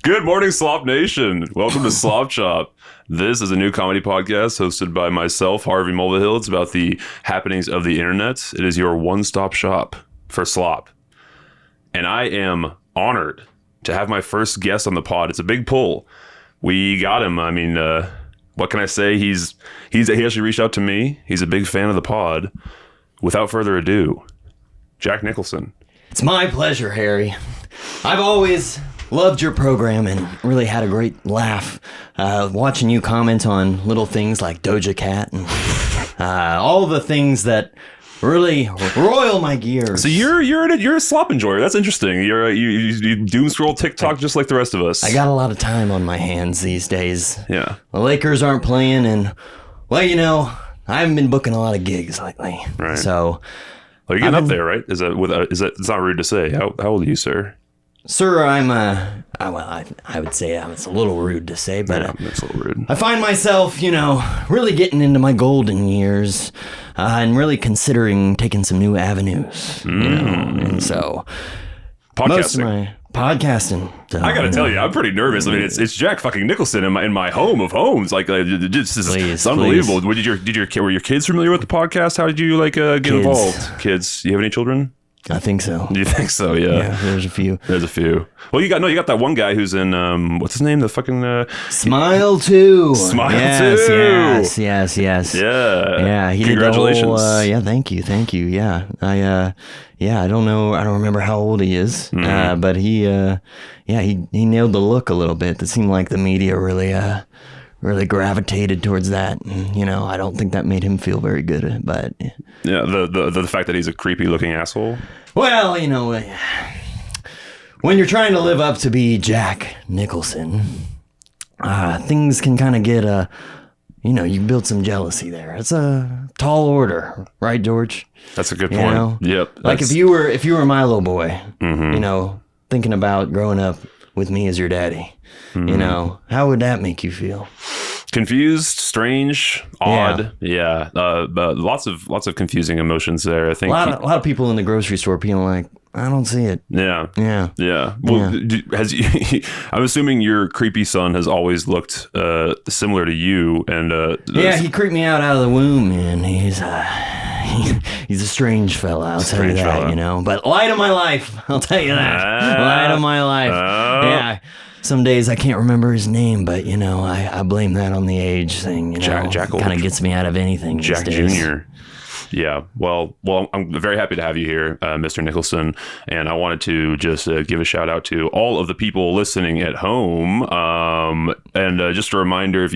Good morning, Slop Nation. Welcome to Slop Chop. This is a new comedy podcast hosted by myself, Harvey Mulvihill. It's about the happenings of the internet. It is your one-stop shop for slop. And I am honored to have my first guest on the pod. It's a big pull. We got him. I mean, what can I say? He actually reached out to me. He's a big fan of the pod. Without further ado, Jack Nicholson. It's my pleasure, Harry. I've always loved your program and really had a great laugh watching you comment on little things like Doja Cat and all the things that really roil my gears. So you're a slop enjoyer. That's interesting. You doom scroll TikTok just like the rest of us. I got a lot of time on my hands these days. Yeah. The Lakers aren't playing, and well, you know, I haven't been booking a lot of gigs lately. Right. So, well, you're getting up there, right? Is that it's not rude to say? How old are you, sir? Sir, I would say it's a little rude to say, but yeah, that's a little rude. I find myself, really getting into my golden years and really considering taking some new avenues, and so most of my podcasting. I gotta tell you, I'm pretty nervous. I mean, it's Jack fucking Nicholson in my home of homes. Like, it's unbelievable. Were your kids familiar with the podcast? How did you get involved? Kids, you have any children? I think so. Do you think so? Yeah. Yeah, there's a few. Well, you got that one guy who's in what's his name? The fucking Smile 2. Smile 2. Yes. Yeah. Yeah. He Congratulations. Did the whole, thank you. Yeah. I don't know. I don't remember how old he is. But he nailed the look a little bit. It seemed like the media really gravitated towards that, and I don't think that made him feel very good. But yeah, the fact that he's a creepy looking asshole. Well, when you're trying to live up to be Jack Nicholson, things can kind of get you build some jealousy there. It's a tall order, right, George? That's a good point. Yep. Like if you were my little boy, thinking about growing up with me as your daddy. How would that make you feel? Confused, strange, odd. Yeah. But lots of confusing emotions there. I think a lot of people in the grocery store being like, I don't see it. Yeah. Well, I'm assuming your creepy son has always looked similar to you, and he creeped me out of the womb, man. He's a strange fella, I'll tell you that. But light of my life, I'll tell you that. Light of my life. Yeah. Some days I can't remember his name, but I blame that on the age thing. Jack kind of gets me out of anything. Jack Jr. Yeah, well, I'm very happy to have you here, Mr. Nicholson, and I wanted to just give a shout out to all of the people listening at home, and just a reminder, if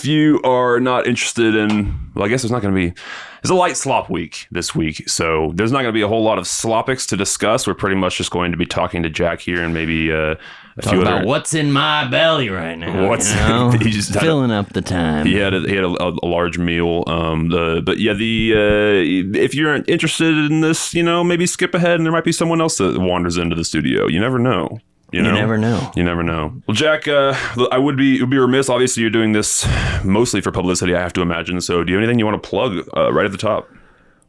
you are not interested in, well, I guess it's a light slop week this week, so there's not going to be a whole lot of slopics to discuss. We're pretty much just going to be talking to Jack here and maybe Talk about what's in my belly right now. He's just filling up the time. He had a large meal. If you're interested in this, maybe skip ahead, and there might be someone else that wanders into the studio. You never know. You never know. Well, Jack, I would be remiss. Obviously, you're doing this mostly for publicity, I have to imagine. So, do you have anything you want to plug right at the top?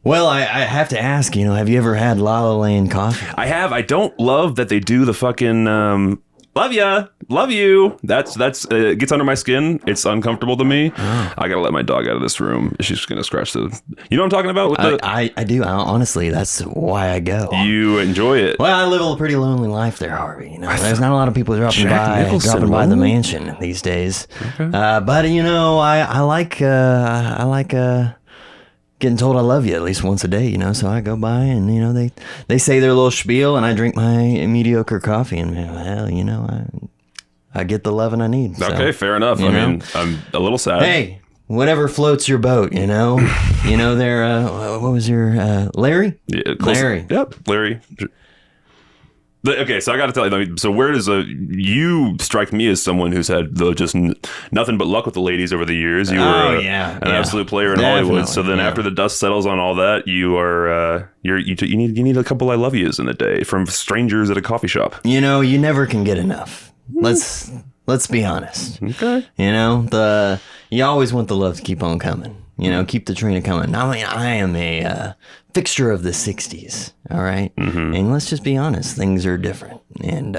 Well, I have to ask. Have you ever had La La Land coffee? I have. I don't love that they do the fucking. Love you. That's it gets under my skin. It's uncomfortable to me. Oh. I gotta let my dog out of this room. She's gonna scratch you know what I'm talking about? I do. Honestly, that's why I go. You enjoy it. Well, I live a pretty lonely life there, Harvey. There's not a lot of people dropping by the mansion these days. Okay. But I like getting told I love you at least once a day, so I go by and, they say their little spiel and I drink my mediocre coffee and, I get the loving I need. So, okay, fair enough. I mean, I'm a little sad. Hey, whatever floats your boat, they're, what was your, Larry? Yeah, Larry. Yep, Larry. Okay, so I got to tell you. So where does you strike me as someone who's had just nothing but luck with the ladies over the years? You were an absolute player in Hollywood. So then after the dust settles on all that, you are you need a couple I love yous in a day from strangers at a coffee shop. You never can get enough. Let's be honest. Okay. You always want the love to keep on coming. Keep the train coming. I mean, I am a fixture of the 60s. All right. And let's just be honest, things are different. And,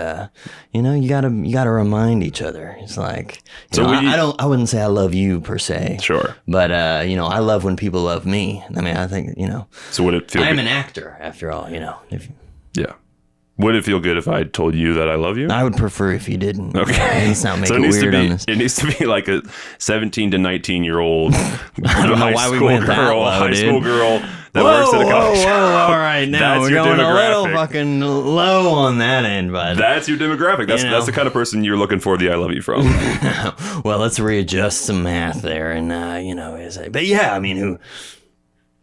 you gotta remind each other. It's like, I wouldn't say I love you per se. Sure. But, I love when people love me. I mean, I think, So would it feel I'm an actor after all, Yeah. Would it feel good if I told you that I love you? I would prefer if you didn't. Okay. Let's not make it weird on this. It needs to be like a 17 to 19-year-old I don't know why we went that low, high dude. school girl that works at a coffee shop. All right, now we're going a little fucking low on that end, bud. That's your demographic. That's the kind of person you're looking for the I love you from. Well, let's readjust some math there, and but yeah, I mean, who?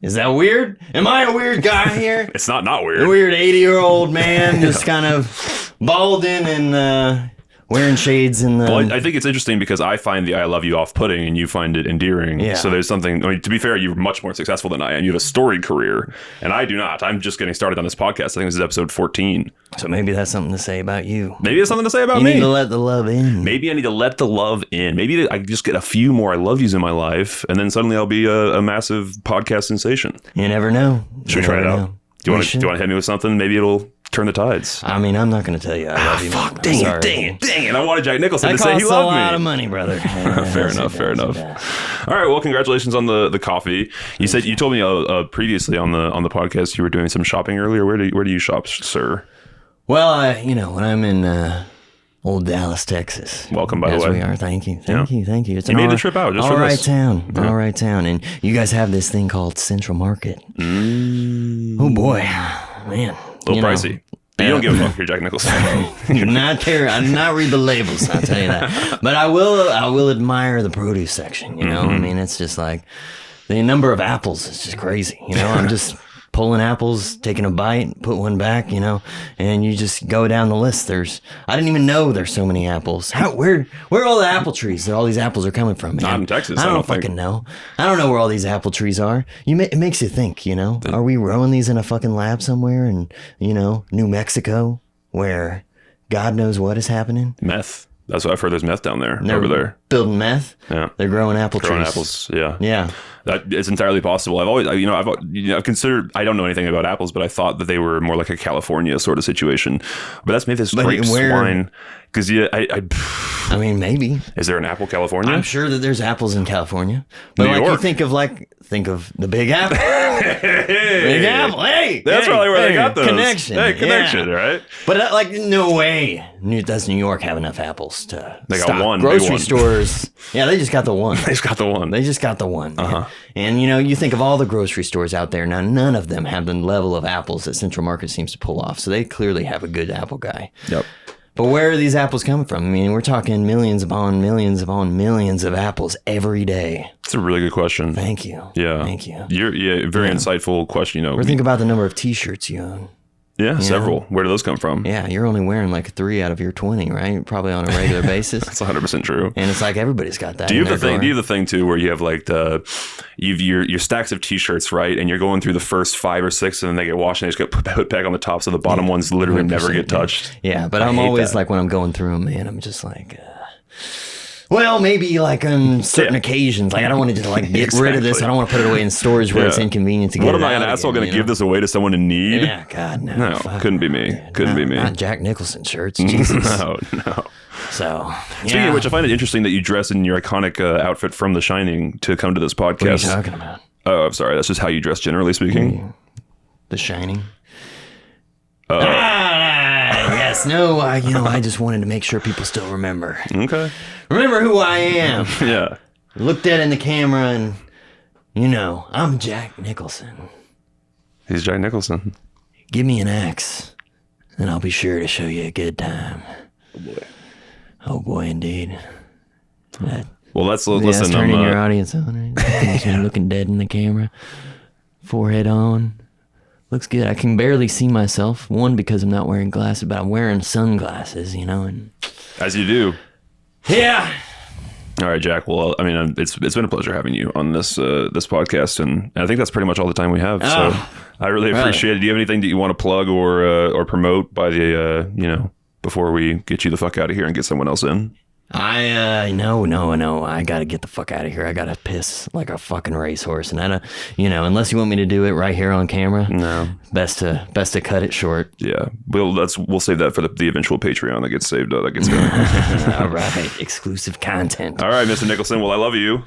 Is that weird? Am I a weird guy here? It's not weird. A weird 80-year-old man just kind of balding and wearing shades in the... Well, I think it's interesting because I find the I love you off-putting and you find it endearing. Yeah. So there's something... I mean, to be fair, you're much more successful than I am. You have a storied career, and I do not. I'm just getting started on this podcast. I think this is episode 14. So maybe that's something to say about you. Maybe it's something to say about me. You need to let the love in. Maybe I need to let the love in. Maybe I just get a few more I love yous in my life, and then suddenly I'll be a massive podcast sensation. You never know. Should we try it out? Do you want to hit me with something? Maybe it'll turn the tides. I mean, I'm not going to tell you I love you. Fuck, dang it. I wanted Jack Nicholson to say he loved me. That costs a lot of money, brother. Fair enough. All right, well, congratulations on the coffee. You told me previously on the podcast you were doing some shopping earlier. Where do you shop, sir? Well, when I'm in old Dallas, Texas. Welcome, by the way. As we are. Thank you. Thank you. It's you made the trip out just for this. All right town. And you guys have this thing called Central Market. Oh, boy. Man. A little pricey. But you don't give a fuck if you're Jack Nicholson. I do not read the labels, I'll tell you that. But I will admire the produce section, I mean, it's just like the number of apples is just crazy, I'm just pulling apples, taking a bite, put one back, and you just go down the list. I didn't even know there's so many apples. Where are all the apple trees that all these apples are coming from, man? Not in Texas. I don't fucking know. I don't know where all these apple trees are. It makes you think, Are we growing these in a fucking lab somewhere in, New Mexico, where God knows what is happening? Meth. That's what I've heard. There's meth down there. They're over there. Building meth. Yeah. They're growing apple trees. Apples. Yeah. Yeah. That it's entirely possible. I've considered. I don't know anything about apples, but I thought that they were more like a California sort of situation. But that's maybe this grapes, wine. Because I mean, maybe. Is there an apple California? I'm sure that there's apples in California. But New York. You think of the Big Apple. Big Apple. Hey, that's probably where they got those. Connection. Connection, right? But no way. Does New York have enough apples to They stock? got one. Grocery stores. Yeah, they just got the one. They just got the one. Uh-huh. And you think of all the grocery stores out there now, none of them have the level of apples that Central Market seems to pull off. So they clearly have a good apple guy. Yep. But where are these apples coming from? I mean, we're talking millions upon millions upon millions of apples every day. That's a really good question. Thank you. Yeah. Thank you. Very insightful question. Or think about the number of T-shirts you own. Yeah, several. Where do those come from? Yeah, you're only wearing like 3 out of your 20, right? Probably on a regular basis. That's 100% true. And it's like everybody's got that. Do you have the thing too where you have like your stacks of T-shirts, right? And you're going through the first 5 or 6, and then they get washed and they just get put back on the top, so the bottom ones literally never get touched. Yeah, but I'm always like when I'm going through them, man, I'm just like. Well, maybe like on certain occasions. Like I don't want to just like get rid of this. I don't want to put it away in storage where it's inconvenient to get it out. What am I, an asshole, going to give this away to someone in need? Yeah, God, no. No, couldn't be me. Couldn't be me. Not Jack Nicholson shirts. Jesus. No. So, Speaking of which, I find it interesting that you dress in your iconic outfit from The Shining to come to this podcast. What are you talking about? Oh, I'm sorry. That's just how you dress, generally speaking. The Shining. Yes. No. I just wanted to make sure people still remember. Okay. Remember who I am. Yeah. Look dead in the camera and, I'm Jack Nicholson. He's Jack Nicholson. Give me an axe, and I'll be sure to show you a good time. Oh, boy. Oh, boy, indeed. Well, let's listen. Turning your audience on. Right? Looking dead in the camera. Forehead on. Looks good. I can barely see myself. One, because I'm not wearing glasses, but I'm wearing sunglasses, and... As you do. Yeah. All right, Jack. Well, I mean, it's been a pleasure having you on this podcast, and I think that's pretty much all the time we have. So I really appreciate it. Do you have anything that you want to plug or promote by the before we get you the fuck out of here and get someone else in? No. I gotta get the fuck out of here. I gotta piss like a fucking racehorse, and I don't, unless you want me to do it right here on camera. No, best to cut it short. Yeah, we'll save that for the eventual Patreon that gets saved. That gets going. All right, exclusive content. All right, Mr. Nicholson. Well, I love you.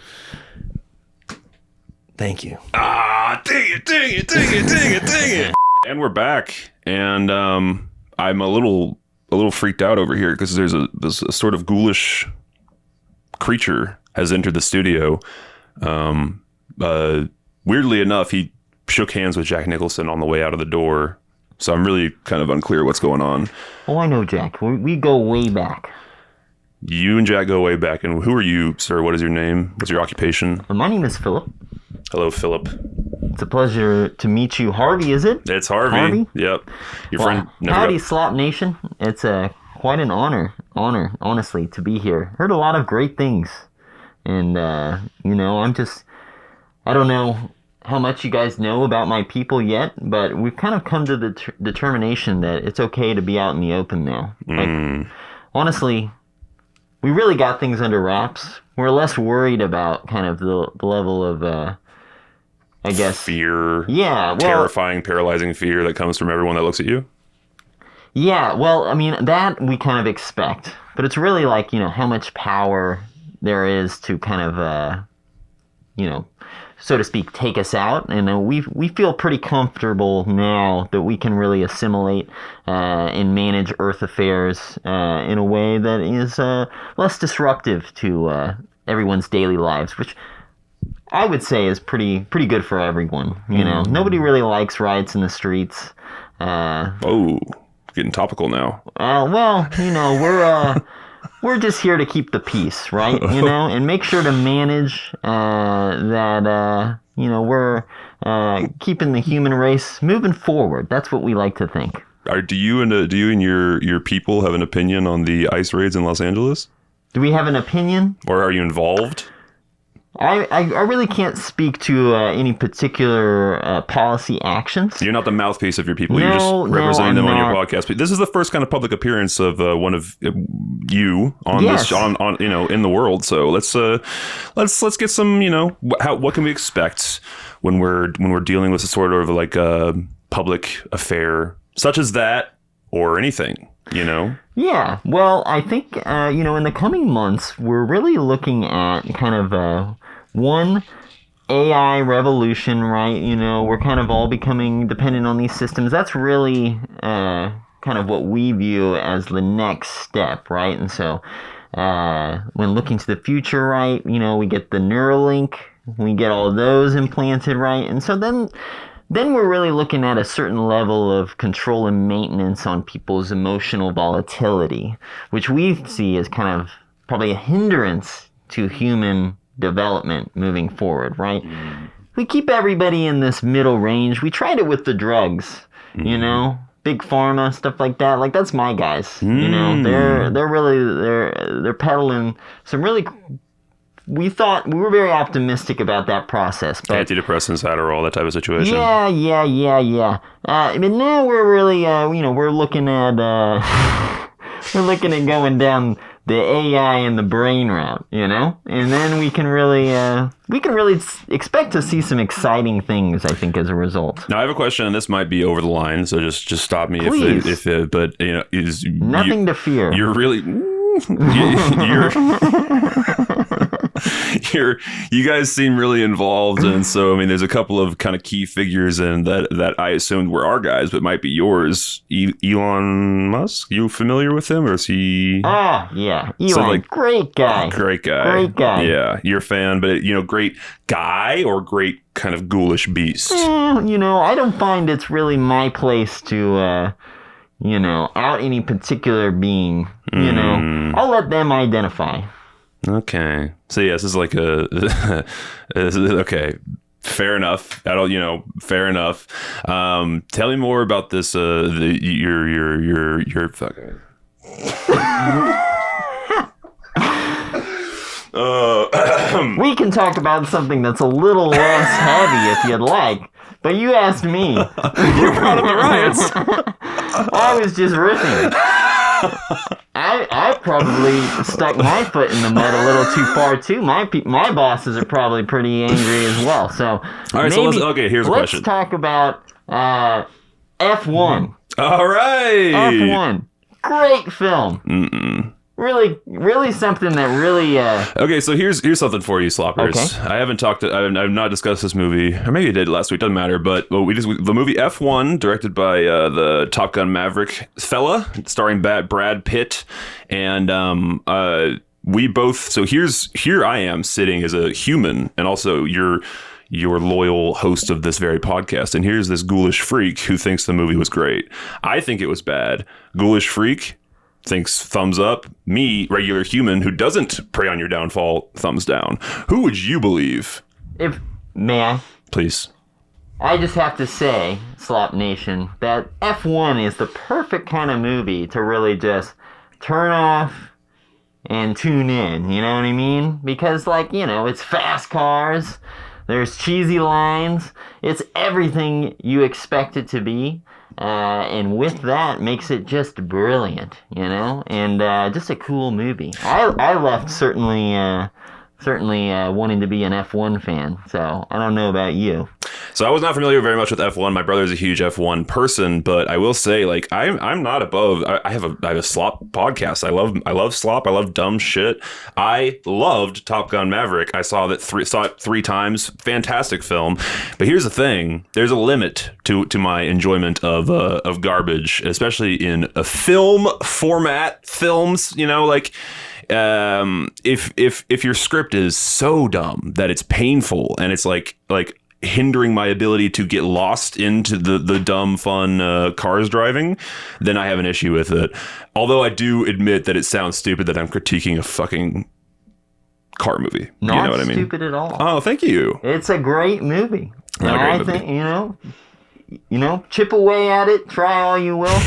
Thank you. Dang it. And we're back, and I'm a little freaked out over here because there's a sort of ghoulish creature has entered the studio. Weirdly enough, he shook hands with Jack Nicholson on the way out of the door, so I'm really kind of unclear what's going on. Oh, I know Jack. We go way back. You and Jack go way back, and who are you, sir? What is your name? What's your occupation? My name is Philip. Hello, Philip. It's a pleasure to meet you. Harvey, is it? It's Harvey. Yep. Your friend. Howdy, Slop Nation. It's quite an honor, honestly, to be here. Heard a lot of great things. And, I don't know how much you guys know about my people yet, but we've kind of come to the determination that it's okay to be out in the open now. Like, honestly, we really got things under wraps. We're less worried about kind of the level of, I guess, fear. Yeah. Well, terrifying, paralyzing fear that comes from everyone that looks at you. Yeah. Well, I mean, that we kind of expect, but it's really like, how much power there is to kind of, so to speak, take us out. And we feel pretty comfortable now that we can really assimilate and manage Earth affairs in a way that is less disruptive to everyone's daily lives, which I would say is pretty good for everyone. Nobody really likes riots in the streets. Oh, getting topical now. We're just here to keep the peace, right? And make sure to manage that. We're keeping the human race moving forward. That's what we like to think. Do you and your people have an opinion on the ICE raids in Los Angeles? Do we have an opinion? Or are you involved? I really can't speak to any particular policy actions. You're not the mouthpiece of your people. You're just representing them on your podcast. But this is the first kind of public appearance of one of you on this in the world. So let's get some what can we expect when we're dealing with a sort of like a public affair such as that or anything. Yeah, well, I think, in the coming months, we're really looking at kind of one AI revolution, right? We're kind of all becoming dependent on these systems. That's really kind of what we view as the next step, right? And so when looking to the future, right, we get the Neuralink, we get all those implanted, right? And so then we're really looking at a certain level of control and maintenance on people's emotional volatility, which we see as kind of probably a hindrance to human development moving forward, right? We keep everybody in this middle range. We tried it with the drugs, big pharma, stuff like that. Like, that's my guys, they're peddling some really. We were very optimistic about that process. But antidepressants, Adderall, that type of situation. Yeah. But now we're really, we're looking at going down the AI and the brain route, and then we can really expect to see some exciting things, I think, as a result. Now I have a question, and this might be over the line, so just stop me. Please. But is nothing to fear. You're really. You guys seem really involved, and so there's a couple of kind of key figures in that I assumed were our guys, but might be yours. Elon Musk, you familiar with him, or is he? Yeah, Elon, great guy. Great guy. Yeah, you're a fan, but great guy or great kind of ghoulish beast. I don't find it's really my place to. Out any particular being, I'll let them identify. Okay. So yes, this is like okay. Fair enough. Fair enough. Tell me more about this. Your fucking. We can talk about something that's a little less heavy if you'd like. But you asked me. You brought up the riots. I was just riffing. I probably stuck my foot in the mud a little too far too. My bosses are probably pretty angry as well. So all right, so here's a question. Let's talk about F1. All right, F1, great film. Really something that really. Okay, so here's something for you, sloppers. Okay. I've not discussed this movie, or maybe I did last week. Doesn't matter. But the movie F1, directed by the Top Gun Maverick fella, starring Brad Pitt, and we both. So here I am sitting as a human, and also your loyal host of this very podcast. And here's this ghoulish freak who thinks the movie was great. I think it was bad. Ghoulish freak thinks thumbs up. Me, regular human who doesn't prey on your downfall, thumbs down. Who would you believe? May I? Please. I just have to say, Slop Nation, that F1 is the perfect kind of movie to really just turn off and tune in. You know what I mean? Because, it's fast cars. There's cheesy lines. It's everything you expect it to be. And with that, makes it just brilliant, and just a cool movie. I left certainly wanting to be an F1 fan, so I don't know about you. So I was not familiar very much with F1. My brother's a huge F1 person, but I will say, I'm not above. I have a Slop podcast. I love Slop. I love dumb shit. I loved Top Gun Maverick. I saw it 3 times. Fantastic film. But here's the thing: there's a limit to my enjoyment of garbage, especially in a film format. Films, if your script is so dumb that it's painful and it's like hindering my ability to get lost into the dumb fun cars driving, then I have an issue with it. Although I do admit that it sounds stupid that I'm critiquing a fucking car movie. Not you know what I mean? Stupid at all. Oh, thank you. It's a great movie. Not a great movie. Think chip away at it, try all you will.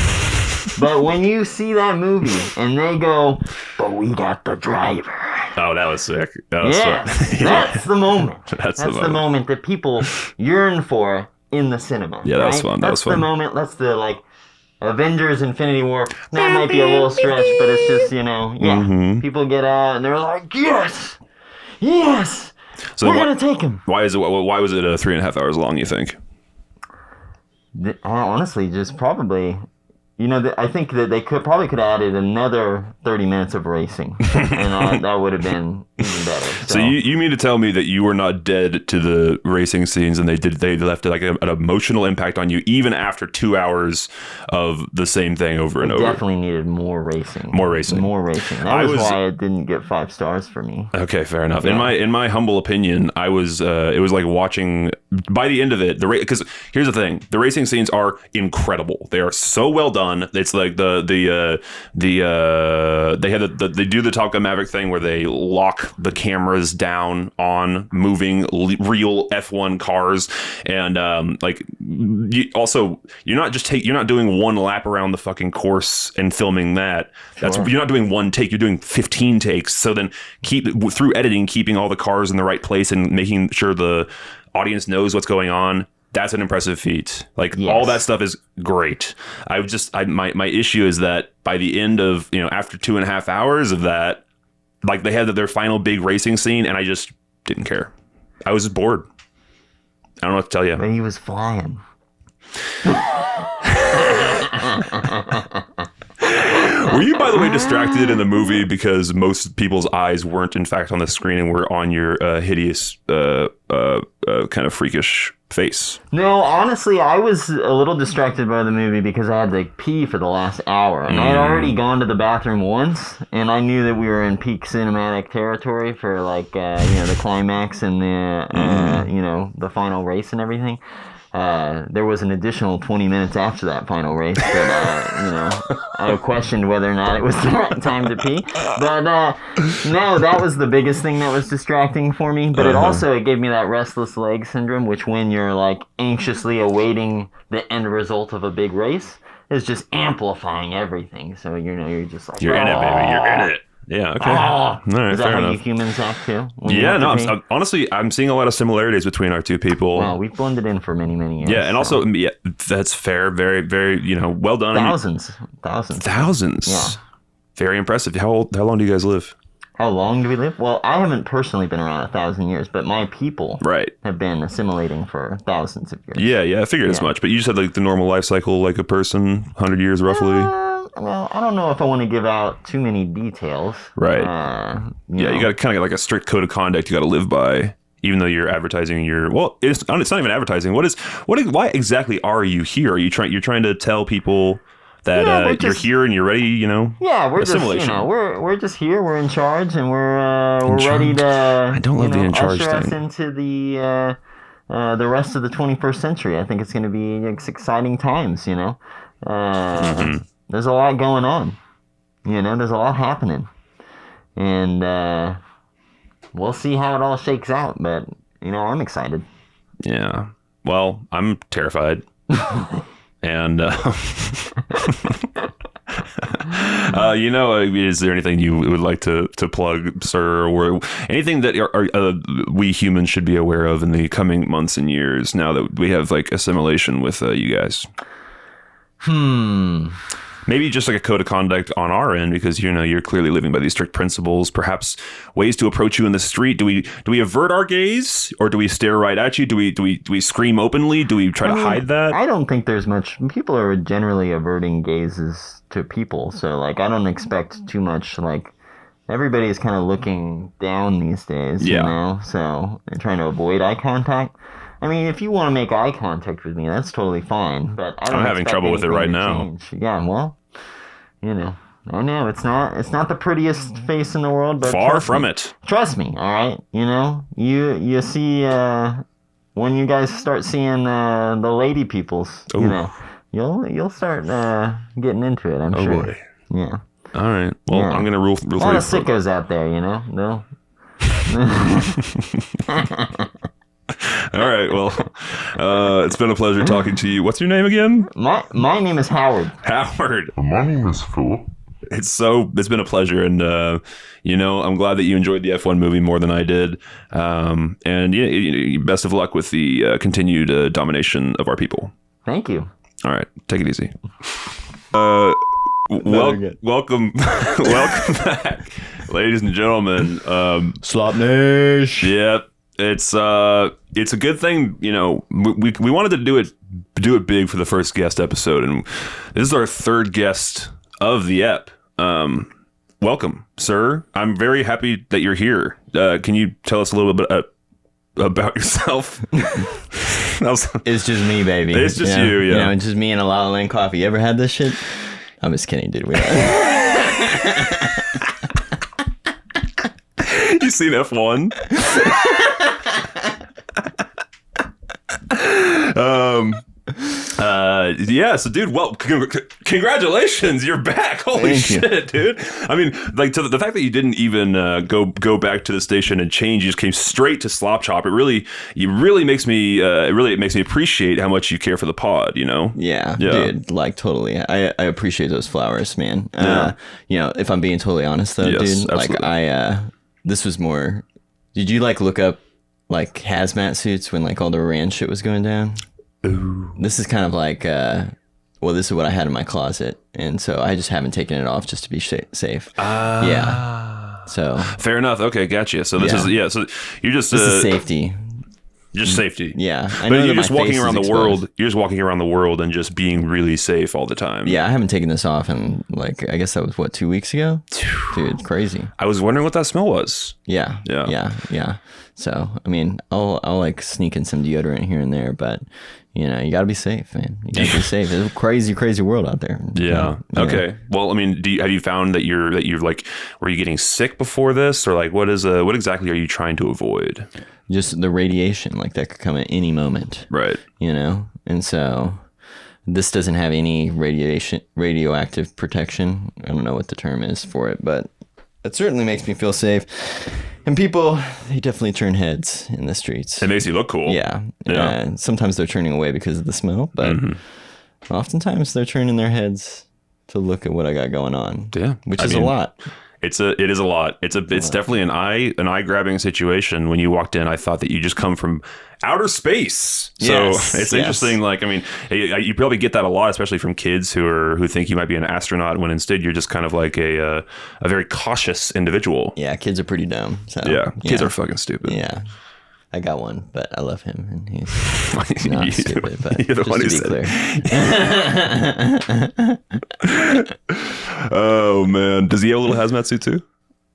But when you see that movie and they go, but we got the driver. Oh, that was sick. That was fun. That's the moment. That's the moment that people yearn for in the cinema. Yeah, that was fun. That's the moment. That's the Avengers Infinity War. That might be a little stretch, but it's just, people get out and they're like, yes! So we're going to take him. Why was it 3.5 hours long, you think? Honestly, just probably... I think that they could have added another 30 minutes of racing, and that would have been even better. So you mean to tell me that you were not dead to the racing scenes, and they left an emotional impact on you even after 2 hours of the same thing over and over? Definitely needed more racing. That was why it didn't get 5 stars for me. Okay, fair enough. Yeah. In my humble opinion, I was it was like watching. By the end of it, because here's the thing: the racing scenes are incredible. They are so well done. It's like they do the Top Gun Maverick thing where they lock the cameras down on moving real F1 cars, and you're not doing one lap around the fucking course and filming that. Sure. You're not doing one take. You're doing 15 takes. So then through editing, keeping all the cars in the right place and making sure the audience knows what's going on. That's an impressive feat. All that stuff is great. My issue is that by the end of, after 2.5 hours of that, they had their final big racing scene and I just didn't care. I was just bored. I don't know what to tell you. But he was flying. Were you, by the way, distracted in the movie because most people's eyes weren't in fact on the screen and were on your hideous, kind of freakish face? No, honestly, I was a little distracted by the movie because I had to pee for the last hour. And I had already gone to the bathroom once, and I knew that we were in peak cinematic territory for, the climax and the final race and everything. There was an additional 20 minutes after that final race that, I questioned whether or not it was the right time to pee. But, no, that was the biggest thing that was distracting for me. But it gave me that restless leg syndrome, which when you're, anxiously awaiting the end result of a big race is just amplifying everything. So, you're just like, you're in it, baby. You're in it. Yeah. Okay. All right. Is that Fair how enough. you humans act too? when you Yeah. have No. to pee? Honestly, I'm seeing a lot of similarities between our two people. Wow, we've blended in for many, many years. Yeah, and also, yeah, that's fair. Very, very, well done. Thousands. Thousands. Yeah. Very impressive. How long do you guys live? How long do we live? Well, I haven't personally been around 1,000 years, but my people Right. have been assimilating for thousands of years. Yeah. I figured as much. But you just had like the normal life cycle, like a person, 100 years roughly. Well, I don't know if I want to give out too many details. Right. You You got to kind of get like a strict code of conduct you got to live by, even though you're advertising it's not even advertising. Why exactly are you here? You're trying to tell people that you're here and you're ready, Yeah, we're assimilation. just, we're just here. We're in charge, and we're ready to. I don't love the in charge usher us thing. into the rest of the 21st century. I think it's going to be exciting times. There's a lot going on. There's a lot happening, and we'll see how it all shakes out. But I'm excited. Yeah. Well, I'm terrified. And is there anything you would like to plug, sir, or anything that we humans should be aware of in the coming months and years now that we have like assimilation with you guys? Maybe just like a code of conduct on our end, because you're clearly living by these strict principles. Perhaps ways to approach you in the street. Do we avert our gaze, or do we stare right at you? Do we scream openly? Do we try to hide that? I don't think there's much. People are generally averting gazes to people, so like I don't expect too much. Like everybody is kind of looking down these days, so they're trying to avoid eye contact. I mean, if you want to make eye contact with me, that's totally fine. But I'm having trouble with it right now. Change. Yeah, well, I know it's not the prettiest face in the world, but far from it. Trust me, all right. You see when you guys start seeing the lady peoples, you'll start getting into it. I'm sure. Oh boy. Yeah. All right. Well, I'm gonna rule. A lot of sickos out there, They'll. All right. Well, it's been a pleasure talking to you. What's your name again? My name is Howard. Howard. My name is Phil. It's been a pleasure, and I'm glad that you enjoyed the F1 movie more than I did. And best of luck with the continued domination of our people. Thank you. All right, take it easy. Welcome back, ladies and gentlemen. Slop Nish. Yep. It's a good thing, we wanted to do it big for the first guest episode, and this is our third guest of the ep. Welcome, sir. I'm very happy that you're here. Can you tell us a little bit about yourself? It's just me, baby. It's just you, yeah. It's just me and a La La Land coffee. You ever had this shit? I'm just kidding, dude. You seen F1? So dude, well, congratulations, you're back. Holy shit, dude. I mean, like, to the fact that you didn't even go back to the station and change, you just came straight to Slop Chop. It really makes me appreciate how much you care for the pod, Yeah, dude, like totally. I appreciate those flowers, man. If I'm being totally honest though, yes, dude, absolutely. like this was more. Did you like look up like hazmat suits when like all the Iran shit was going down? Ooh. This is kind of like, this is what I had in my closet, and so I just haven't taken it off just to be safe. Yeah. So fair enough. Okay, gotcha. So this is So you're just this is safety. Just safety. Yeah. But you're just walking around the world. You're just walking around the world and just being really safe all the time. Yeah, I haven't taken this off in like, I guess that was 2 weeks ago. Dude, crazy. I was wondering what that smell was. Yeah. So I mean, I'll like sneak in some deodorant here and there, but you gotta be safe, man. You gotta be safe. It's a crazy world out there. Yeah. Okay. Well, I mean, have you found that you're like, were you getting sick before this, or like what exactly are you trying to avoid? Just the radiation, like that could come at any moment. Right. And so this doesn't have any radioactive protection. I don't know what the term is for it, but it certainly makes me feel safe. And people, they definitely turn heads in the streets. It makes you look cool. Yeah. Sometimes they're turning away because of the smell, but oftentimes they're turning their heads to look at what I got going on. Yeah. Which is a lot. It is a lot. It's definitely an eye grabbing situation. When you walked in, I thought that you just come from outer space. So it's interesting. Like, I mean, you probably get that a lot, especially from kids who think you might be an astronaut when instead you're just kind of like a very cautious individual. Yeah, kids are pretty dumb. So, kids are fucking stupid. Yeah. I got one, but I love him, and he's not stupid. But you're the one who just to be clear. Oh man, does he have a little hazmat suit too?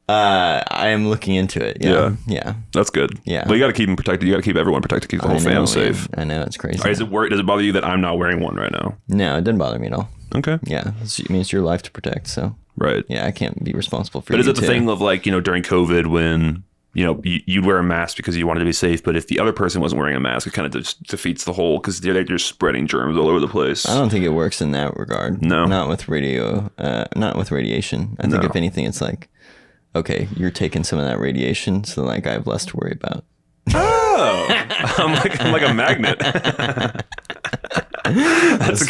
I am looking into it. Yeah, that's good. Yeah, but you got to keep him protected. You got to keep everyone protected. Keep the whole fam safe. I know, it's crazy. Does it bother you that I'm not wearing one right now? No, it doesn't bother me at all. Okay. Yeah, it's your life to protect. So right. Yeah, I can't be responsible for. But is it the thing of like during COVID when you'd wear a mask because you wanted to be safe, but if the other person wasn't wearing a mask, it kind of just defeats the whole, because they're just spreading germs all over the place. I don't think it works in that regard. No, not with radiation. I think if anything, it's like, okay, you're taking some of that radiation, so like I have less to worry about. Oh, I'm like a magnet. That's a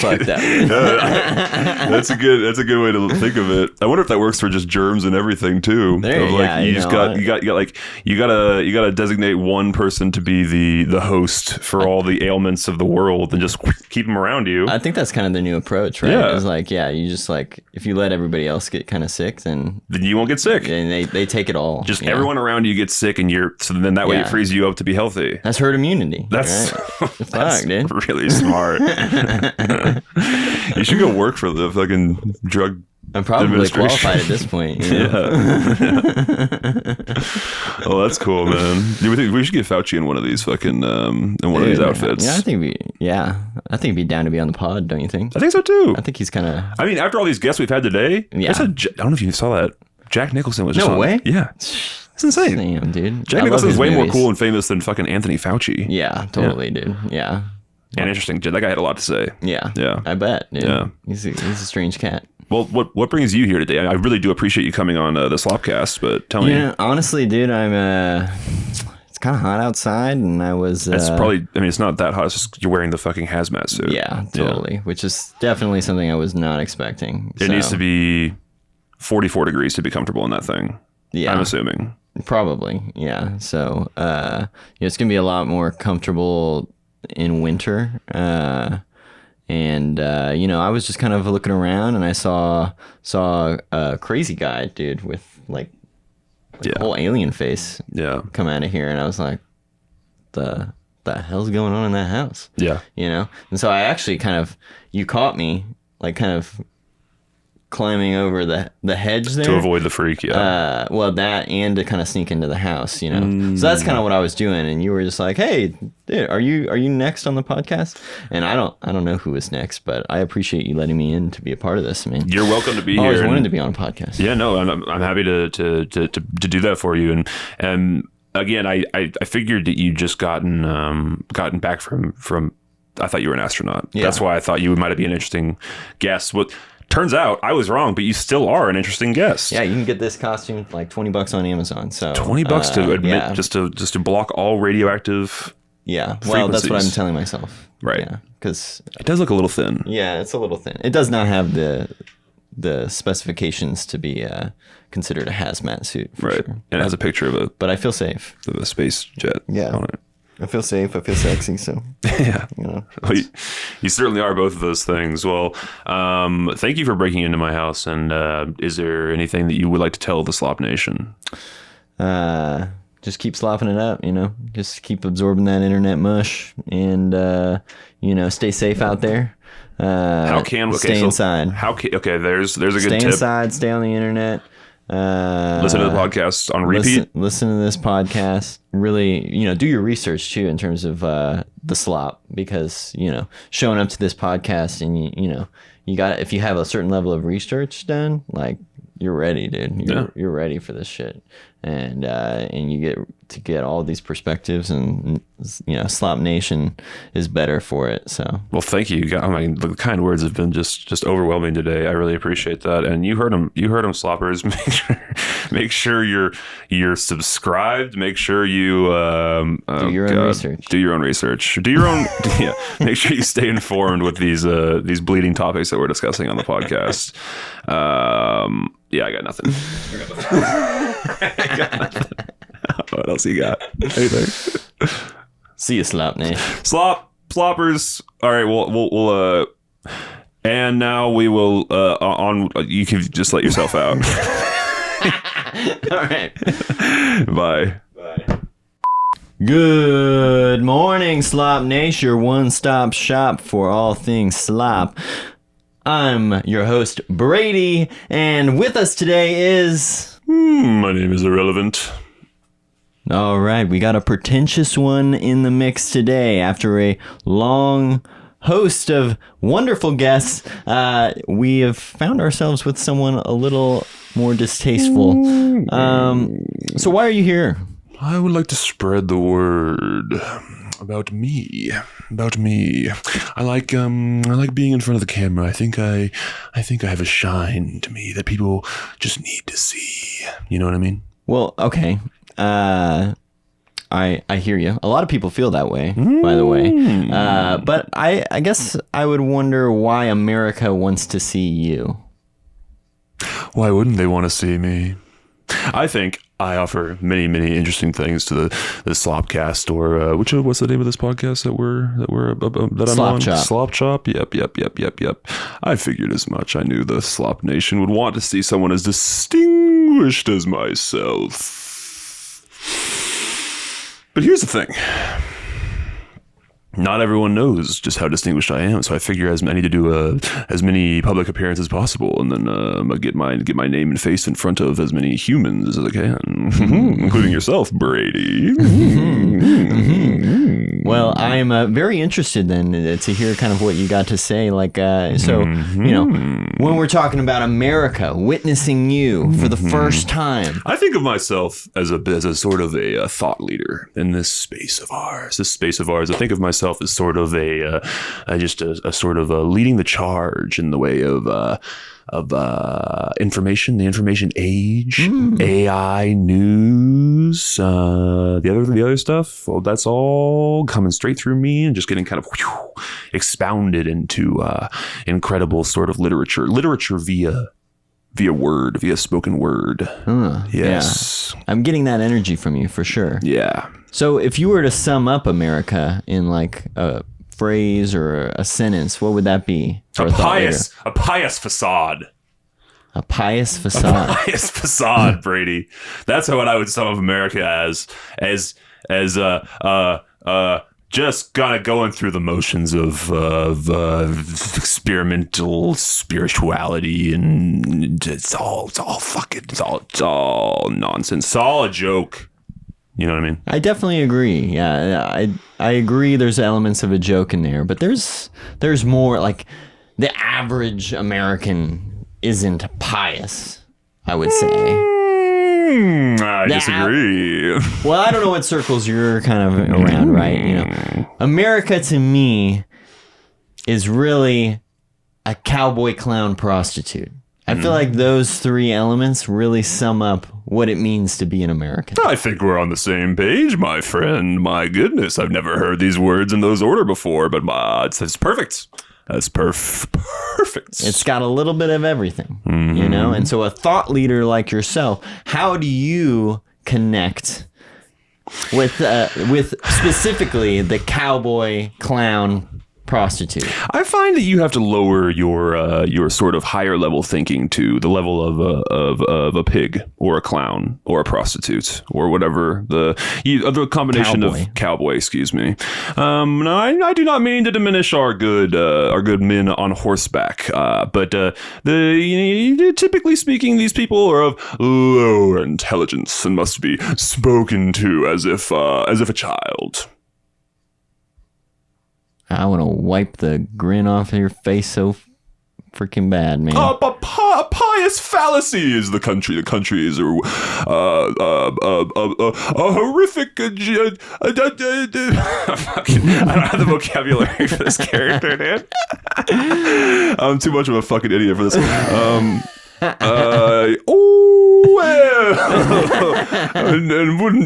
good way to think of it. I wonder if that works for just germs and everything too. You gotta designate one person to be the host for all the ailments of the world and just keep them around you. I think that's kind of the new approach, right? Yeah. It's like, you just like, if you let everybody else get kind of sick, then you won't get sick. And they take it all. Just everyone around you gets sick, and so then that way it frees you up to be healthy. That's herd immunity. That's fuck, dude. Really smart. You should go work for the fucking drug. I'm probably qualified at this point. Yeah. Oh, that's cool, man. We should get Fauci in one of these fucking of these outfits. Yeah, I think he'd be down to be on the pod. Don't you think? I think so too. I think he's kind of. I mean, after all these guests we've had today, I don't know if you saw that. Jack Nicholson was just no way. Yeah. It's insane. Damn, dude. Jack Nicholson's way more cool and famous than fucking Anthony Fauci. Yeah, totally, dude. Yeah. And interesting. That guy had a lot to say. Yeah. Yeah. I bet, dude. Yeah. He's a strange cat. Well, what brings you here today? I really do appreciate you coming on the Slopcast, but tell me. Yeah, honestly, dude, it's kind of hot outside, and I was... It's probably... I mean, it's not that hot. It's just you're wearing the fucking hazmat suit. Yeah, totally. Yeah. Which is definitely something I was not expecting. It needs to be 44 degrees to be comfortable in that thing. Yeah. I'm assuming. Probably, yeah. So, it's going to be a lot more comfortable in winter. And I was just kind of looking around, and I saw a crazy guy, dude, with like a whole alien face come out of here. And I was like, the hell's going on in that house? Yeah. And so I actually you caught me like kind of climbing over the hedge there to avoid the freak. Well, that and to kind of sneak into the house, so that's kind of what I was doing. And you were just like, hey, dude, are you next on the podcast? And I don't know who is next, but I appreciate you letting me in to be a part of this. I mean, you're welcome to be here. I always wanted to be on a podcast. Yeah, no, I'm happy to do that for you. And again, I figured that you just gotten back from I thought you were an astronaut. Yeah. That's why I thought you might be an interesting guest. Turns out I was wrong, but you still are an interesting guest. Yeah, you can get this costume for like $20 on Amazon. So $20 to admit, just to block all radioactive. Yeah, well, that's what I'm telling myself. Right. Yeah, because it does look a little thin. Yeah, it's a little thin. It does not have the specifications to be considered a hazmat suit. For right, sure. And it has a picture of but I feel safe. Of a space jet. Yeah. On it. I feel safe. I feel sexy. So yeah, well, you certainly are both of those things. Well, thank you for breaking into my house. And is there anything that you would like to tell the Slop Nation? Just keep slopping it up. Just keep absorbing that internet mush, and stay safe out there. Stay inside. There's a good tip. Stay inside. Stay on the internet. Listen to the podcast on repeat. Listen to this podcast. Really, do your research too in terms of the slop, because showing up to this podcast and you got, if you have a certain level of research done, like, you're ready, dude. You're ready for this shit, and you get to get all these perspectives, and Slop Nation is better for it. So, well, thank you. I mean, the kind words have been just overwhelming today. I really appreciate that. And you heard them, sloppers. Make sure you're subscribed. Make sure you do your own research. Do your own research. Do your own. Yeah. Make sure you stay informed with these bleeding topics that we're discussing on the podcast. Yeah, I got nothing. I got nothing. What else you got? Anything? See you, Slop Nation. Sloppers. All right, we'll and now we will you can just let yourself out. All right. Bye. Good morning, Slop Nation, your one-stop shop for all things slop. I'm your host, Brady, and with us today is... My name is Irrelevant. All right, we got a pretentious one in the mix today. After a long host of wonderful guests, we have found ourselves with someone a little more distasteful. So why are you here? I would like to spread the word about me. I like being in front of the camera. I think I have a shine to me that people just need to see. You know what I mean? Well, okay. I hear you. A lot of people feel that way, by the way. But I guess I would wonder why America wants to see you. Why wouldn't they want to see me? I think I offer many, many interesting things to the Slopcast, or what's the name of this podcast that I'm on? Slop Chop. Yep. I figured as much. I knew the Slop Nation would want to see someone as distinguished as myself. But here's the thing. Not everyone knows just how distinguished I am, so I figure I need to do as many public appearances as possible, and then get my name and face in front of as many humans as I can, including yourself, Brady. Well, I'm very interested then to hear kind of what you got to say. Like, when we're talking about America witnessing you for the first time, I think of myself as a sort of a thought leader in this space of ours. I think of myself as sort of a sort of leading the charge in the way of information, the information age, AI, news, the other stuff. Well, that's all coming straight through me and just getting kind of expounded into incredible sort of literature via word, via spoken word. Yes. Yeah. I'm getting that energy from you for sure. Yeah. So if you were to sum up America in like a phrase or a sentence, what would that be? A pious facade. A pious facade. A pious facade, Brady. That's what I would sum up America as just kind of going through the motions of experimental spirituality, and it's all nonsense. It's all a joke. You know what I mean? I definitely agree. Yeah, I agree. There's elements of a joke in there, but there's more. Like the average American isn't pious, I would say. I disagree. Well, I don't know what circles you're kind of around, right? America to me is really a cowboy, clown, prostitute. I feel like those three elements really sum up what it means to be an American. I think we're on the same page, my friend. My goodness, I've never heard these words in those order before, but it's perfect. That's perfect. It's got a little bit of everything, And so a thought leader like yourself, how do you connect with specifically the cowboy, clown, prostitute? I find that you have to lower your sort of higher level thinking to the level of a pig or a clown or a prostitute or whatever the combination of cowboy. Excuse me. No, I do not mean to diminish our good men on horseback. But typically speaking, these people are of lower intelligence and must be spoken to as if a child. I want to wipe the grin off of your face so freaking bad, man. Pious fallacy is the country. The country is a horrific. I don't have the vocabulary for this character, dude. I'm too much of a fucking idiot for this. And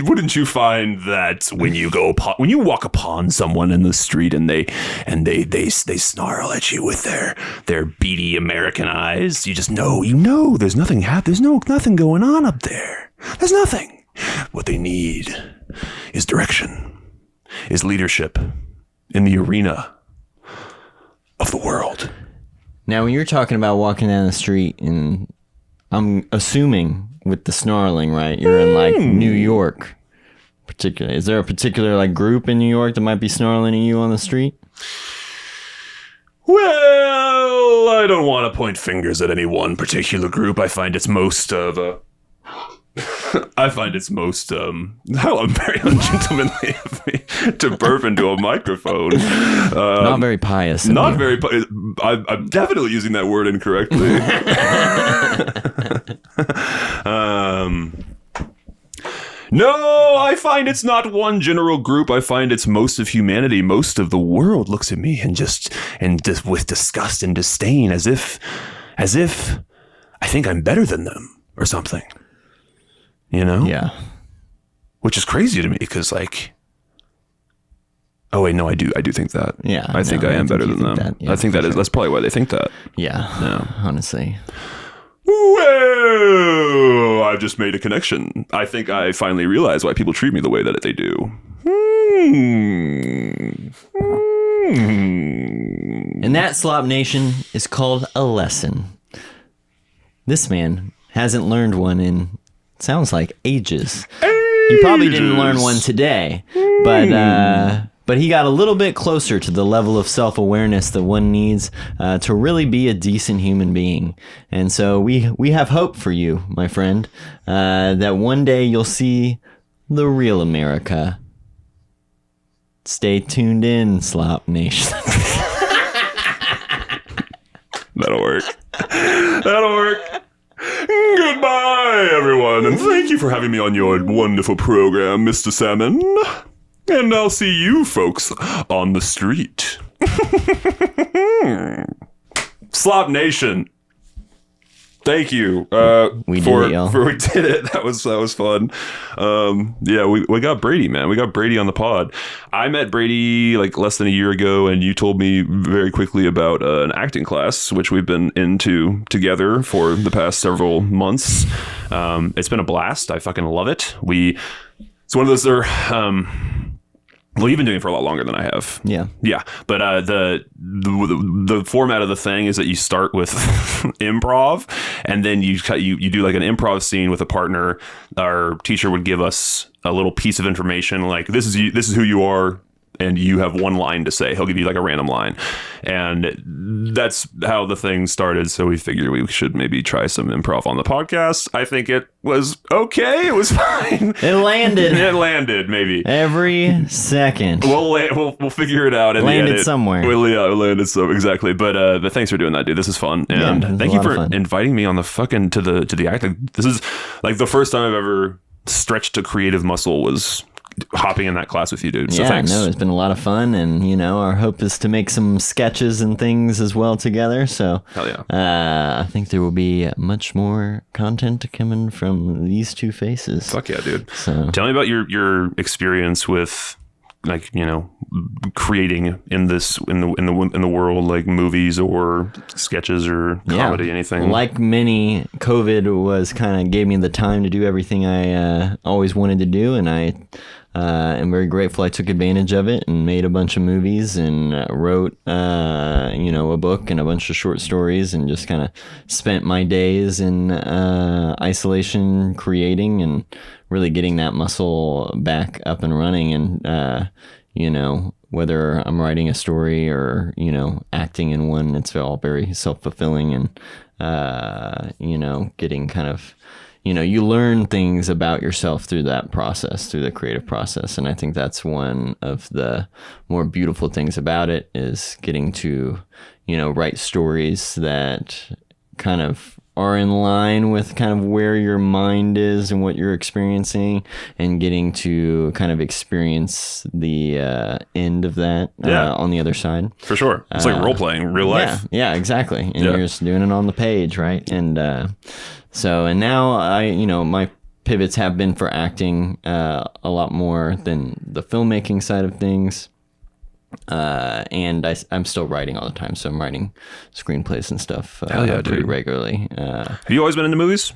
wouldn't you find that when you walk upon someone in the street and they snarl at you with their beady American eyes, you just know there's nothing going on up there. There's nothing. What they need is direction, is leadership in the arena of the world. Now, when you're talking about walking down the street, and I'm assuming with the snarling, right? You're in like New York, particularly. Is there a particular like group in New York that might be snarling at you on the street? Well, I don't want to point fingers at any one particular group. I find it's most how very ungentlemanly of me to burp into a microphone. Not very pious. Not very pious. I'm definitely using that word incorrectly. No, I find it's not one general group. I find it's most of humanity. Most of the world looks at me and just with disgust and disdain, as if I think I'm better than them or something. You know? Yeah. Which is crazy to me because, like, oh wait, no, I do think that. Yeah. I think I am better than them. I think that's probably why they think that. Yeah. Honestly. Well, I've just made a connection. I think I finally realize why people treat me the way that they do. And that, Slop Nation, is called a lesson. This man hasn't learned one in, sounds like, ages. He probably didn't learn one today, but he got a little bit closer to the level of self-awareness that one needs to really be a decent human being. And so we have hope for you, my friend, that one day you'll see the real America. Stay tuned in, Slop Nation. That'll work. That'll work. Goodbye, everyone, and thank you for having me on your wonderful program, Mr. Salmon. And I'll see you folks on the street. Slop Nation. Thank you. We did it. That was fun. Yeah, we got Brady, man. We got Brady on the pod. I met Brady like less than a year ago, and you told me very quickly about an acting class, which we've been into together for the past several months. It's been a blast. I fucking love it. It's one of those well, you've been doing it for a lot longer than I have. Yeah. Yeah. But the format of the thing is that you start with improv, and then you do like an improv scene with a partner. Our teacher would give us a little piece of information like, this is who you are, and you have one line to say. He'll give you like a random line. And that's how the thing started. So we figured we should maybe try some improv on the podcast. I think it was okay. It was fine. It landed. It landed, maybe. Every second. We'll figure it out. Landed somewhere. It landed so exactly. But thanks for doing that, dude. This is fun. And thank you for inviting me on the fucking to the act. This is like the first time I've ever stretched a creative muscle was hopping in that class with you, dude. So thanks. No, it's been a lot of fun, and our hope is to make some sketches and things as well together. So hell yeah. I think there will be much more content coming from these two faces. Fuck yeah, dude. So tell me about your experience with like creating in the world, like movies or sketches or comedy, anything. Like many, COVID was kind of gave me the time to do everything I always wanted to do, and I am very grateful I took advantage of it and made a bunch of movies and wrote a book and a bunch of short stories, and just kind of spent my days in isolation creating and really getting that muscle back up and running. And whether I'm writing a story or acting in one, it's all very self-fulfilling, and getting kind of you learn things about yourself through that process, through the creative process. And I think that's one of the more beautiful things about it, is getting to, write stories that kind of are in line with kind of where your mind is and what you're experiencing, and getting to kind of experience the end of that on the other side. For sure. It's like role-playing, real life. Yeah, exactly. And you're just doing it on the page, right? And and now my pivots have been for acting a lot more than the filmmaking side of things. And I'm still writing all the time, so I'm writing screenplays and stuff pretty regularly. Have you always been into movies?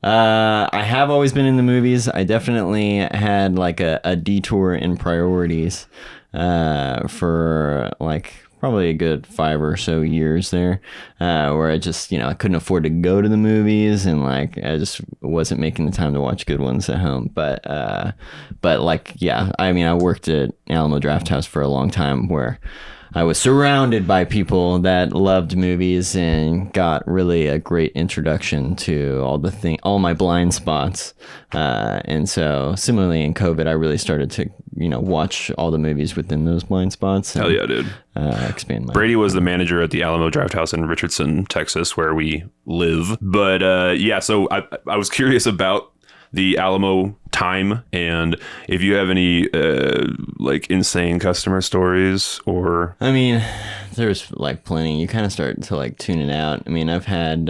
I have always been in the movies. I definitely had like a detour in priorities for like probably a good 5 or so years there, where I just, I couldn't afford to go to the movies, and like I just wasn't making the time to watch good ones at home. But like, yeah, I mean, I worked at Alamo Drafthouse for a long time, where I was surrounded by people that loved movies and got really a great introduction to all my blind spots. And so similarly in COVID, I really started to, watch all the movies within those blind spots. And, hell yeah, dude. Expand my... Brady was the manager at the Alamo Drafthouse in Richardson, Texas, where we live. But so I was curious about the Alamo time, and if you have any like insane customer stories, or I mean, there's like plenty. You kind of start to like tune it out. I mean, I've had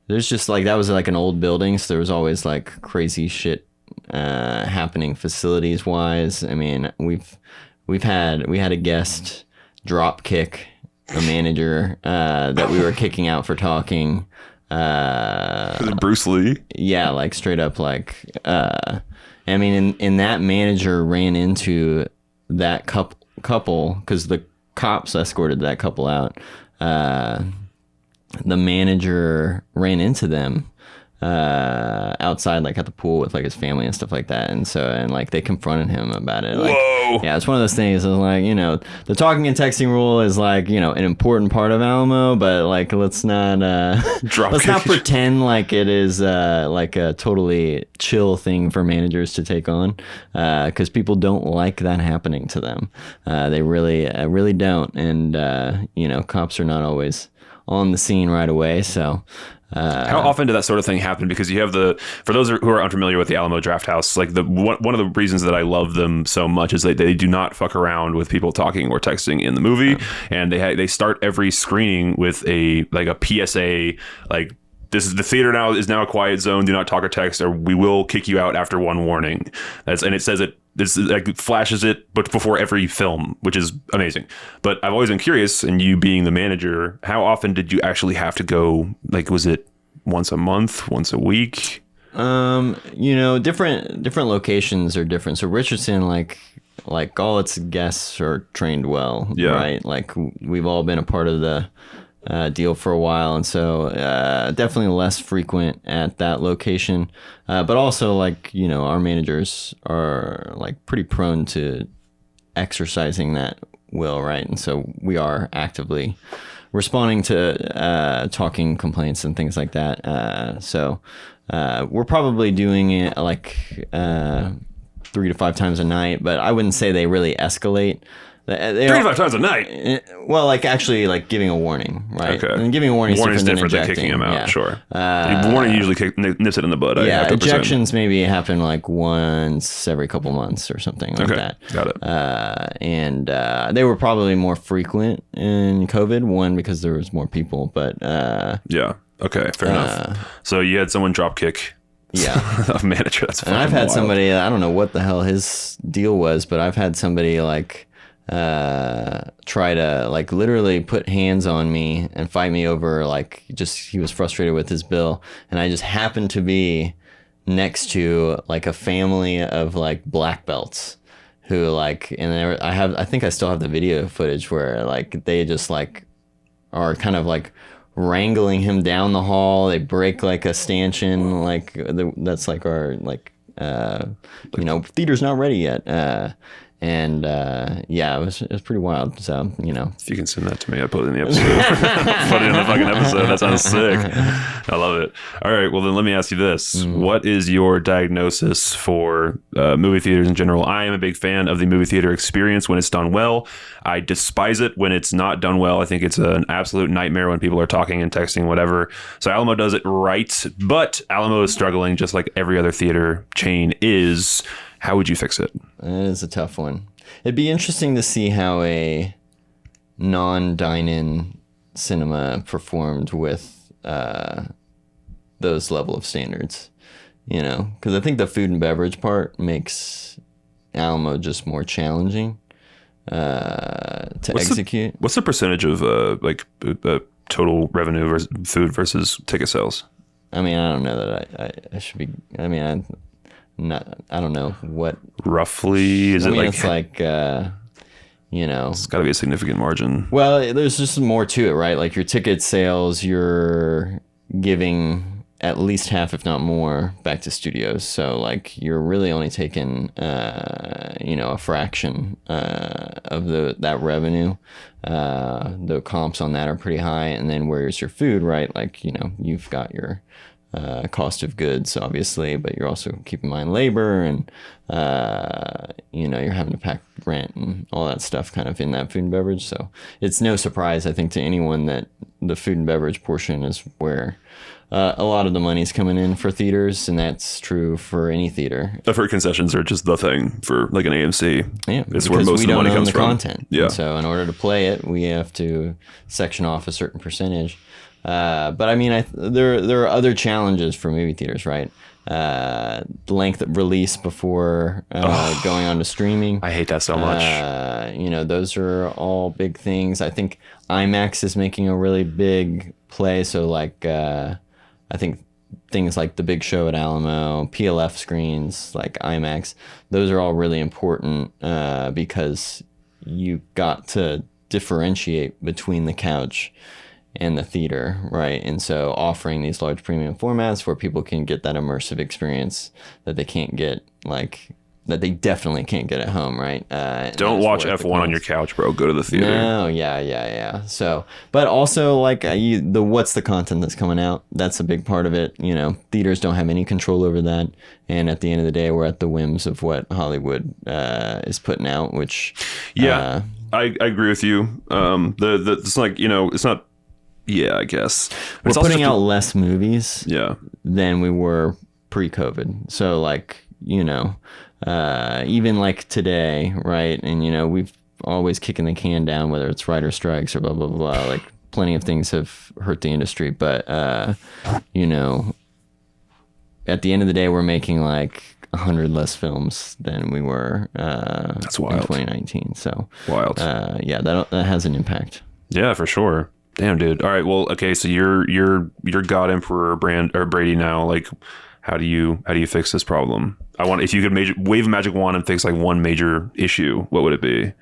there's just like, that was like an old building, so there was always like crazy shit happening facilities wise. I mean, we had a guest drop kick a manager that we were kicking out for talking. Bruce Lee? Yeah, like straight up, like I mean, and that manager ran into that couple because the cops escorted that couple out. The manager ran into them outside, like at the pool with like his family and stuff like that, and like they confronted him about it. Like, whoa! Yeah, it's one of those things. It's like, the talking and texting rule is like, an important part of Alamo, but like let's not pretend like it is like a totally chill thing for managers to take on, because people don't like that happening to them. They really don't, and cops are not always on the scene right away. So how often did that sort of thing happen? Because you have for those who are unfamiliar with the Alamo Drafthouse, like one of the reasons that I love them so much is that they do not fuck around with people talking or texting in the movie, and they start every screening with a PSA, like, this is the theater is now a quiet zone. Do not talk or text, or we will kick you out after one warning. And it says it. This like flashes it, but before every film, which is amazing. But I've always been curious, and you being the manager, how often did you actually have to go? Like, was it once a month, once a week? Different locations are different. So Richardson, like all its guests are trained well, right? Like we've all been a part of the deal for a while, and so definitely less frequent at that location, but also like our managers are like pretty prone to exercising that will, right? And so we are actively responding to talking complaints and things like that, so we're probably doing it like 3 to 5 times a night, but I wouldn't say they really escalate. 3 to 5 times a night. Well, like actually, like giving a warning, right? Okay. And giving a warning is different than kicking him out. Yeah. Sure. Warning usually nips it in the bud. Yeah, ejections maybe happen like once every couple months or something like that. Got it. And they were probably more frequent in COVID. One, because there was more people, but yeah. Okay. Fair enough. So you had someone drop kick. Yeah, a manager. That's fun. And I've had somebody. I don't know what the hell his deal was, but I've had somebody like try to like literally put hands on me and fight me over like just he was frustrated with his bill, and I just happened to be next to like a family of like black belts who like, and I think I still have the video footage where like they just like are kind of like wrangling him down the hall. They break like a stanchion, like that's like our like theater's not ready yet, And yeah, it was pretty wild. So, you know, if you can send that to me, I'll put it in the episode. Put it in the fucking episode. That sounds sick. I love it. All right, well then let me ask you this: what is your diagnosis for movie theaters in general? I am a big fan of the movie theater experience when it's done well. I despise it when it's not done well. I think it's an absolute nightmare when people are talking and texting, whatever. So Alamo does it right, but Alamo is struggling just like every other theater chain is. How would you fix it? It is a tough one. It'd be interesting to see how a non-dine-in cinema performed with those level of standards, you know, because I think the food and beverage part makes Alamo just more challenging to execute. What's the percentage of total revenue versus food versus ticket sales? I mean, I don't know that I should be. I mean, I don't know what roughly is. It's like you know, it's got to be a significant margin. Well, there's just more to it, right? Like your ticket sales, you're giving at least half, if not more, back to studios. So like you're really only taking a fraction of that revenue. The comps on that are pretty high, and then where's your food, right? Like, you know, you've got your cost of goods, obviously, but you're also keeping in mind labor and you're having to pack rent and all that stuff kind of in that food and beverage. So it's no surprise, I think, to anyone that the food and beverage portion is where a lot of the money's coming in for theaters, and that's true for any theater. Deferred concessions are just the thing for like an AMC. Yeah, it's where most of the money comes from. Content. Yeah. And so in order to play it, we have to section off a certain percentage. But I mean, there are other challenges for movie theaters, right? The length of release before going on to streaming. I hate that so much. Those are all big things. I think IMAX is making a really big play. So like, I think things like the big show at Alamo, PLF screens, like IMAX, those are all really important because you got to differentiate between the couch and the theater, right? And so offering these large premium formats where people can get that immersive experience that they can't get, that they definitely can't get at home, right? Don't watch F1 on your couch, bro. Go to the theater. No, yeah. So, but also what's the content that's coming out? That's a big part of it. You know, theaters don't have any control over that, and at the end of the day, we're at the whims of what Hollywood is putting out. Which, I agree with you. It's like, you know, it's not. Yeah, I guess we're putting out less movies. Yeah. Than we were pre-COVID. So like, you know. Even like today, right? And, you know, we've always kicking the can down, whether it's writer strikes or blah, blah, blah. Like plenty of things have hurt the industry. But, you know, at the end of the day, we're making like 100 less films than we were That's wild. In 2019. So wild. That has an impact. Yeah, for sure. Damn, dude. All right. Well, okay. So you're God Emperor Brady now. Like, how do you fix this problem? If you could wave a magic wand and fix like one major issue, what would it be?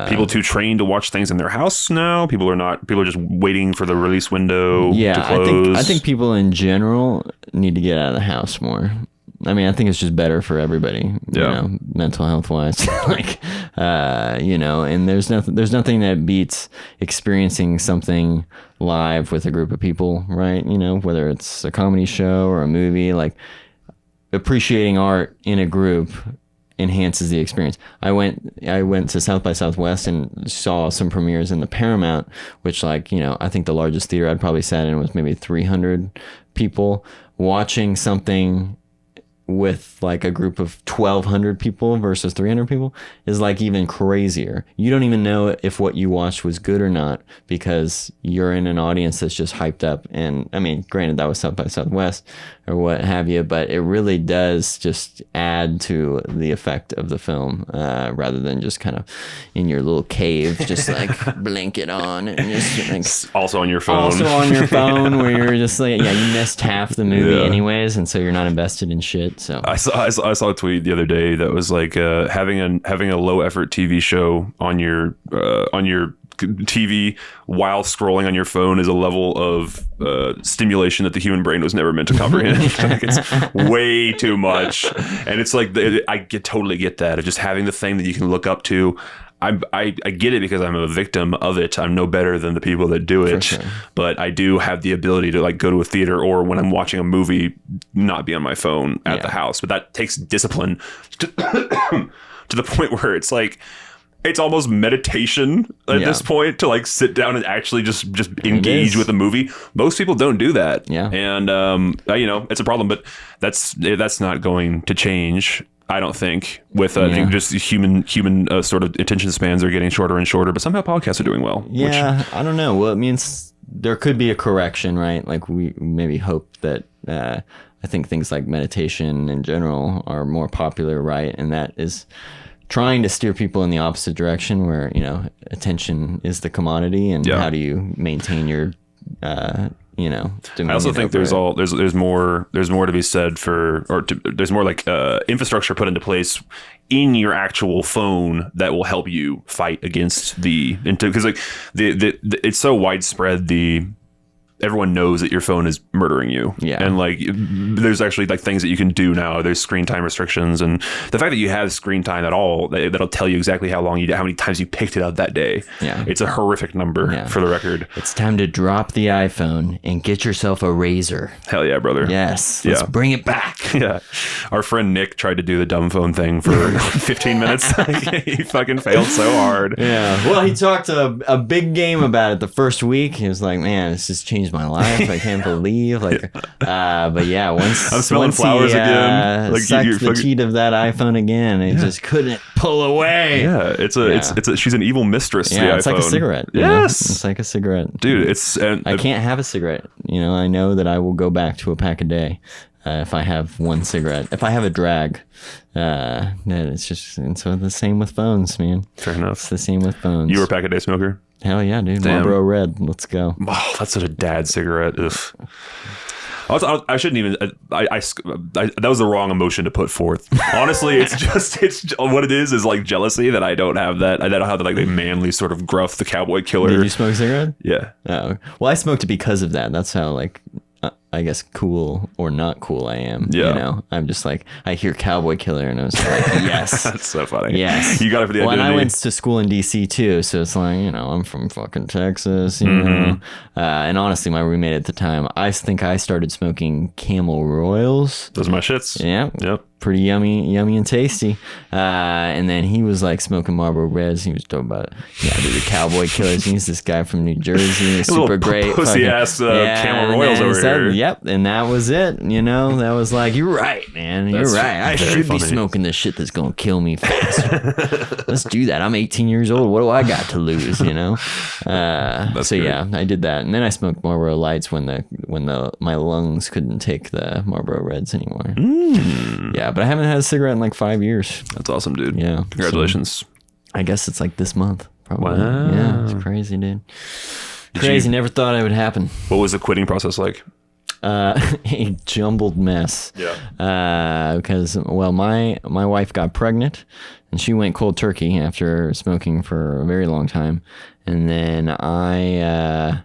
People too trained to watch things in their house now. People are just waiting for the release window to close. I think people in general need to get out of the house more. I mean, I think it's just better for everybody, you know, mental health wise. And there's nothing that beats experiencing something live with a group of people, right? You know, whether it's a comedy show or a movie, like appreciating art in a group enhances the experience. I went to South by Southwest and saw some premieres in the Paramount, which, like, you know, I think the largest theater I'd probably sat in was maybe 300 people. Watching something with like a group of 1,200 people versus 300 people is like even crazier. You don't even know if what you watched was good or not because you're in an audience that's just hyped up. And I mean, granted, that was South by Southwest or what have you, but it really does just add to the effect of the film rather than just kind of in your little cave, just like blink it on and just like, also on your phone. Also on your phone where you're just like, you missed half the movie anyways, and so you're not invested in shit. So I saw a tweet the other day that was like having a low effort TV show on your TV while scrolling on your phone is a level of stimulation that the human brain was never meant to comprehend. Like, it's way too much. And it's like, totally get that of just having the thing that you can look up to. I get it because I'm a victim of it. I'm no better than the people that do it, sure. But I do have the ability to like go to a theater or when I'm watching a movie, not be on my phone at the house. But that takes discipline to the point where it's like, it's almost meditation at this point to like sit down and actually just engage with a movie. Most people don't do that. Yeah. And, it's a problem, but that's not going to change. I don't think with I think just human sort of attention spans are getting shorter and shorter, but somehow podcasts are doing well. Yeah, I don't know. Well, it means there could be a correction, right? Like we maybe hope that I think things like meditation in general are more popular, right? And that is trying to steer people in the opposite direction where, attention is the commodity and how do you maintain your I also think there's more to be said there's more like infrastructure put into place in your actual phone that will help you fight against because like it's so widespread everyone knows that your phone is murdering you. Yeah. And like, there's actually like things that you can do now. There's screen time restrictions, and the fact that you have screen time at all, that'll tell you exactly how many times you picked it up that day. Yeah. It's a horrific number for the record. It's time to drop the iPhone and get yourself a razor. Hell yeah, brother. Yes. Let's bring it back. Yeah. Our friend Nick tried to do the dumb phone thing for 15 minutes. He fucking failed so hard. Yeah. Well, he talked a big game about it the first week. He was like, man, this just changed my life. I can't believe but yeah, once I'm smelling flowers again. Like sucked the teat of that iPhone again, it just couldn't pull away. Yeah, it's she's an evil mistress. Yeah, it's like a cigarette. Yes, it's like a cigarette, dude. I can't have a cigarette. I know that I will go back to a pack a day. If I have one cigarette, if I have a drag, then it's just, and so the same with phones, man. Fair enough. It's the same with phones. You were a pack a day smoker? Hell yeah, dude. Damn. Marlboro Red. Let's go. Oh, that's such a dad cigarette. Ugh. I shouldn't even. That was the wrong emotion to put forth. Honestly, it's what it is like jealousy that I don't have that. I don't have the manly sort of gruff, the cowboy killer. Did you smoke a cigarette? Yeah. Oh, well, I smoked it because of that. That's how I guess cool or not cool I am. Yeah. I'm just like, I hear cowboy killer and I was like, yes. That's so funny. Yes. You got it for the identity. And I went to school in DC too. So it's like, I'm from fucking Texas, you know. And honestly, my roommate at the time, I think I started smoking Camel Royals. Those are my shits. Yeah. Yep. Pretty yummy and tasty. And then he was like smoking Marlboro Reds. He was talking about, dude, the cowboy killers. He's this guy from New Jersey. Super great. Pussy ass Camel Royals over here. Yep. And that was it. That was like, you're right, man. You're right. I should be smoking this shit that's going to kill me faster. Let's do that. I'm 18 years old. What do I got to lose, So yeah, I did that. And then I smoked Marlboro Lights when my lungs couldn't take the Marlboro Reds anymore. Yeah. But I haven't had a cigarette in like 5 years. That's awesome, dude. Yeah. Congratulations. So I guess it's like this month, probably. Wow. Yeah, it's crazy, dude. Crazy. Never thought it would happen. What was the quitting process like? A jumbled mess. Yeah. Because, my wife got pregnant and she went cold turkey after smoking for a very long time. And then I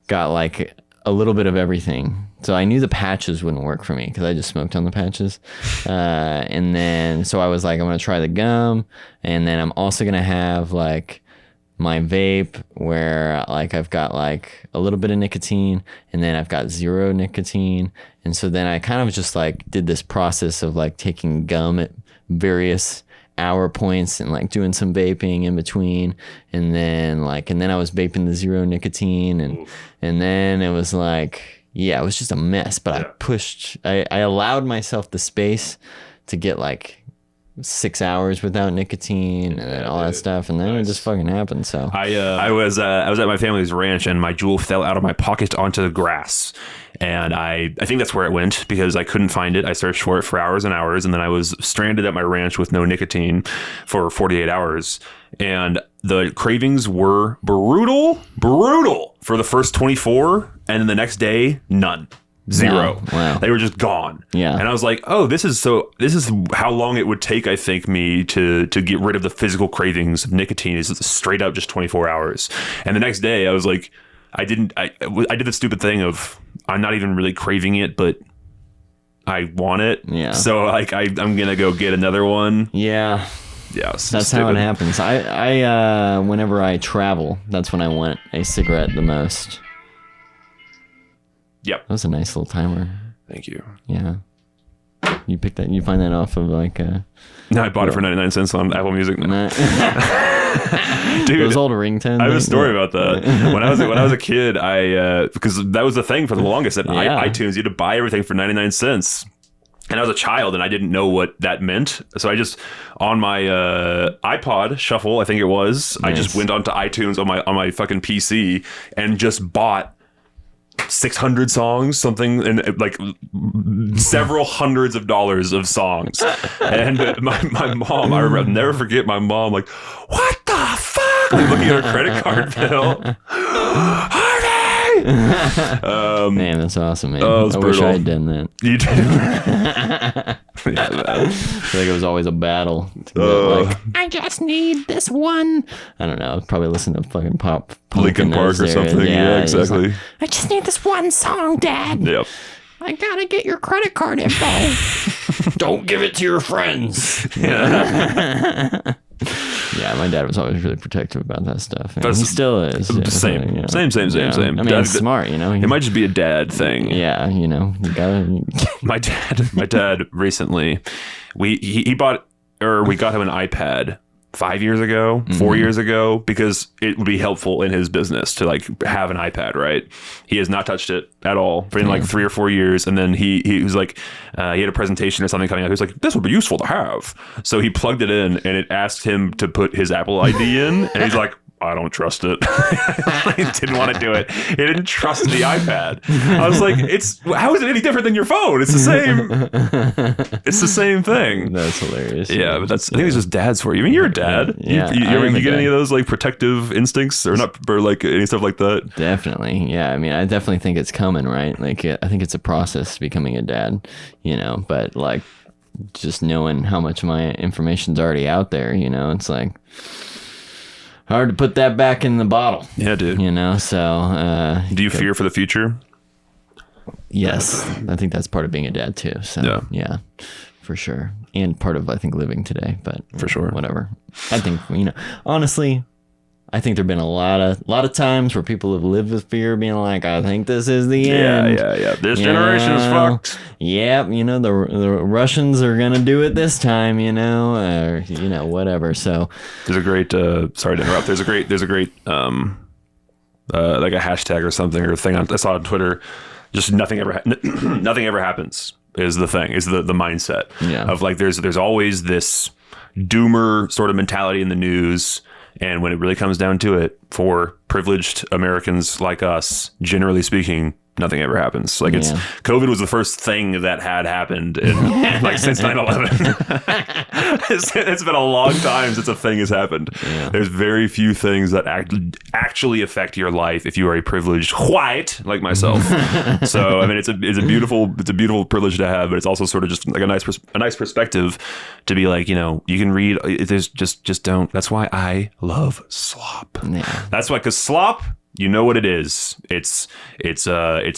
got like a little bit of everything. So I knew the patches wouldn't work for me because I just smoked on the patches. And then, so I was like, I'm going to try the gum. And then I'm also going to have like my vape where like I've got like a little bit of nicotine and then I've got zero nicotine. And so then I kind of just like did this process of like taking gum at various hour points and like doing some vaping in between. And then I was vaping the zero nicotine and then it was like, yeah, it was just a mess, but I allowed myself the space to get like 6 hours without nicotine and all that stuff, and then it just fucking happened. So I was at my family's ranch and my jewel fell out of my pocket onto the grass, and I think that's where it went because I couldn't find it. I searched for it for hours and hours, and then I was stranded at my ranch with no nicotine for 48 hours, and the cravings were brutal for the first 24, and then the next day, none. Zero. Wow. They were just gone. Yeah. And I was like, oh, this is how long it would take, I think, me to get rid of the physical cravings of nicotine is straight up just 24 hours. And the next day I was like, I did the stupid thing of I'm not even really craving it, but I want it. Yeah. So like I'm going to go get another one. Yeah. Yeah. That's how it happens. I whenever I travel, that's when I want a cigarette the most. Yep. That was a nice little timer. Thank you. Yeah. You picked that. You find that off of like. No, I bought it for 99 cents on Apple Music. Nah. Dude, those old ringtones. I have a story about that. When I was a kid, because that was the thing for the longest at iTunes, you had to buy everything for 99 cents. And I was a child and I didn't know what that meant. So I just, on my iPod Shuffle, I think it was, nice. I just went onto iTunes on my fucking PC and just bought 600 songs, something, and like several hundreds of dollars of songs. And my mom, I'll never forget my mom, like, what the fuck? Like, looking at her credit card bill. Harvey! Man, that's awesome, man. Oh, I wish I had done that. You did. Yeah, I feel like it was always a battle to get, like, I just need this one. I don't know. Probably listen to fucking pop Linkin Park or something. Yeah, exactly. Like, I just need this one song, Dad. Yep. I gotta get your credit card info. Don't give it to your friends. Yeah. Yeah, my dad was always really protective about that stuff. And he still is. Yeah, same. you know. Same. I mean, Dad, he's smart, you know. It might just be a dad thing. Yeah, you know, you gotta. My dad recently, we got him an iPad 5 years ago, 4 years ago, because it would be helpful in his business to like have an iPad, right? He has not touched it at all for like 3 or 4 years. And then he was like, he had a presentation or something coming out. He was like, this would be useful to have. So he plugged it in and it asked him to put his Apple ID in. And he's like, I don't trust it. He didn't want to do it. He didn't trust the iPad. I was like, how is it any different than your phone? It's the same thing. That's hilarious. Yeah, but I think it's just dads for you. I mean, you're a dad. Yeah, you get any of those like protective instincts or like any stuff like that? Definitely. Yeah. I mean, I definitely think it's coming, right? Like, I think it's a process becoming a dad, you know, but like just knowing how much of my information's already out there, you know, it's like, hard to put that back in the bottle. Yeah, dude. You know, so... do you fear for the future? Yes. I think that's part of being a dad, too. So, yeah, for sure. And part of, I think, living today. But for sure. Whatever. I think, you know, honestly, I think there have been a lot of times where people have lived with fear, being like, I think this is the end. Yeah. This generation is fucked. Yep, you know, the Russians are going to do it this time, you know, or, you know, whatever. So there's a great, sorry to interrupt. There's a great, like a hashtag or something or thing I saw on Twitter. Just nothing ever happens is the thing, is the mindset of like, there's always this doomer sort of mentality in the news. And when it really comes down to it, for privileged Americans like us, generally speaking, nothing ever happens. Like COVID was the first thing that had happened in, like since 9/11. It's been a long time since a thing has happened. Yeah. There's very few things that actually affect your life if you are a privileged white like myself. So I mean, it's a beautiful privilege to have, but it's also sort of just like a nice perspective to be like, you know, you can read. There's just don't. That's why I love Slop. Yeah. That's why, because Slop, you know what it is. It's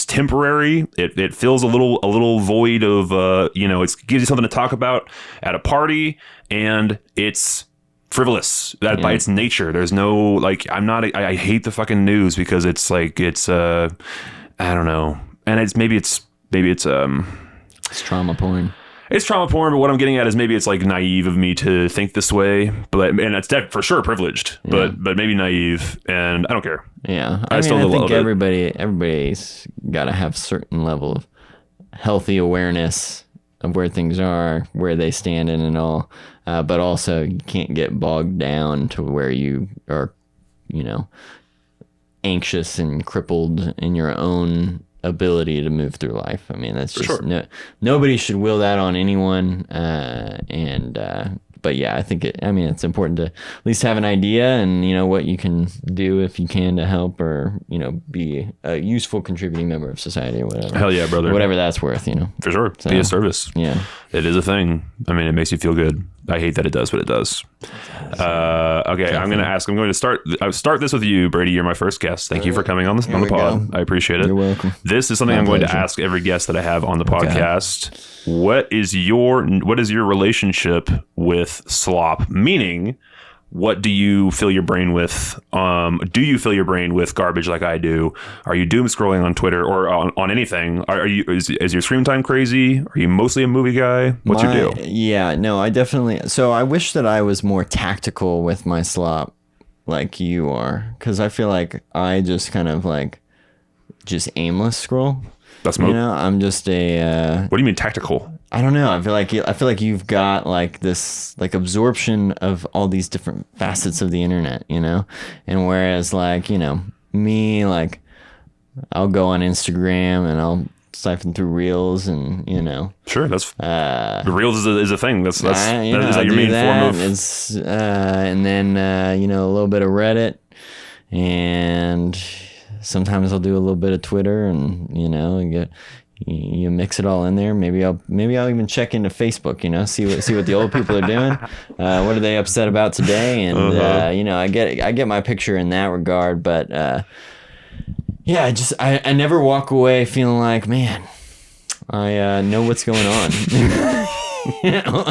temporary. It fills a little void of you know, it gives you something to talk about at a party, and it's frivolous by its nature. There's no like, I hate the fucking news because it's like I don't know, and maybe it's trauma porn. It's trauma porn, but what I'm getting at is maybe it's like naive of me to think this way, and it's for sure privileged, but maybe naive, and I don't care. Yeah, I think everybody's got to have certain level of healthy awareness of where things are, where they stand in and all, but also you can't get bogged down to where you are, you know, anxious and crippled in your own ability to move through life. I mean, that's just nobody should will that on anyone, and but yeah, I think it's important to at least have an idea and, you know, what you can do if you can to help or, you know, be a useful contributing member of society or whatever. Hell yeah, brother. Whatever that's worth, you know. For sure. Be a service. Yeah. It is a thing. I mean, it makes you feel good. I hate that it does, but it does. Okay, I'm going to start this with you, Brady. You're my first guest. Thank you for coming on the pod. I appreciate it. You're welcome. This is something I'm going to ask every guest that I have on the podcast. What is your relationship with slop? Meaning, what do you fill your brain with? Do you fill your brain with garbage like I do? Are you doom scrolling on Twitter or on anything? Is your screen time crazy? Are you mostly a movie guy? What's your deal? Yeah, no, I definitely. So I wish that I was more tactical with my slop, like you are, because I feel like I just kind of like just aimless scroll. That's you know, I'm just a. What do you mean tactical? I don't know. I feel like you've got like this like absorption of all these different facets of the internet, you know, and whereas like, you know, me, like I'll go on Instagram and I'll siphon through reels and, you know. Sure, that's reels is a thing. That's is that your main form of. It's and then you know, a little bit of Reddit and. Sometimes I'll do a little bit of Twitter and, you know, you mix it all in there. Maybe I'll even check into Facebook, you know, see what the old people are doing. What are they upset about today? And, you know, I get my picture in that regard. But, yeah, I never walk away feeling like, man, I know what's going on. You know?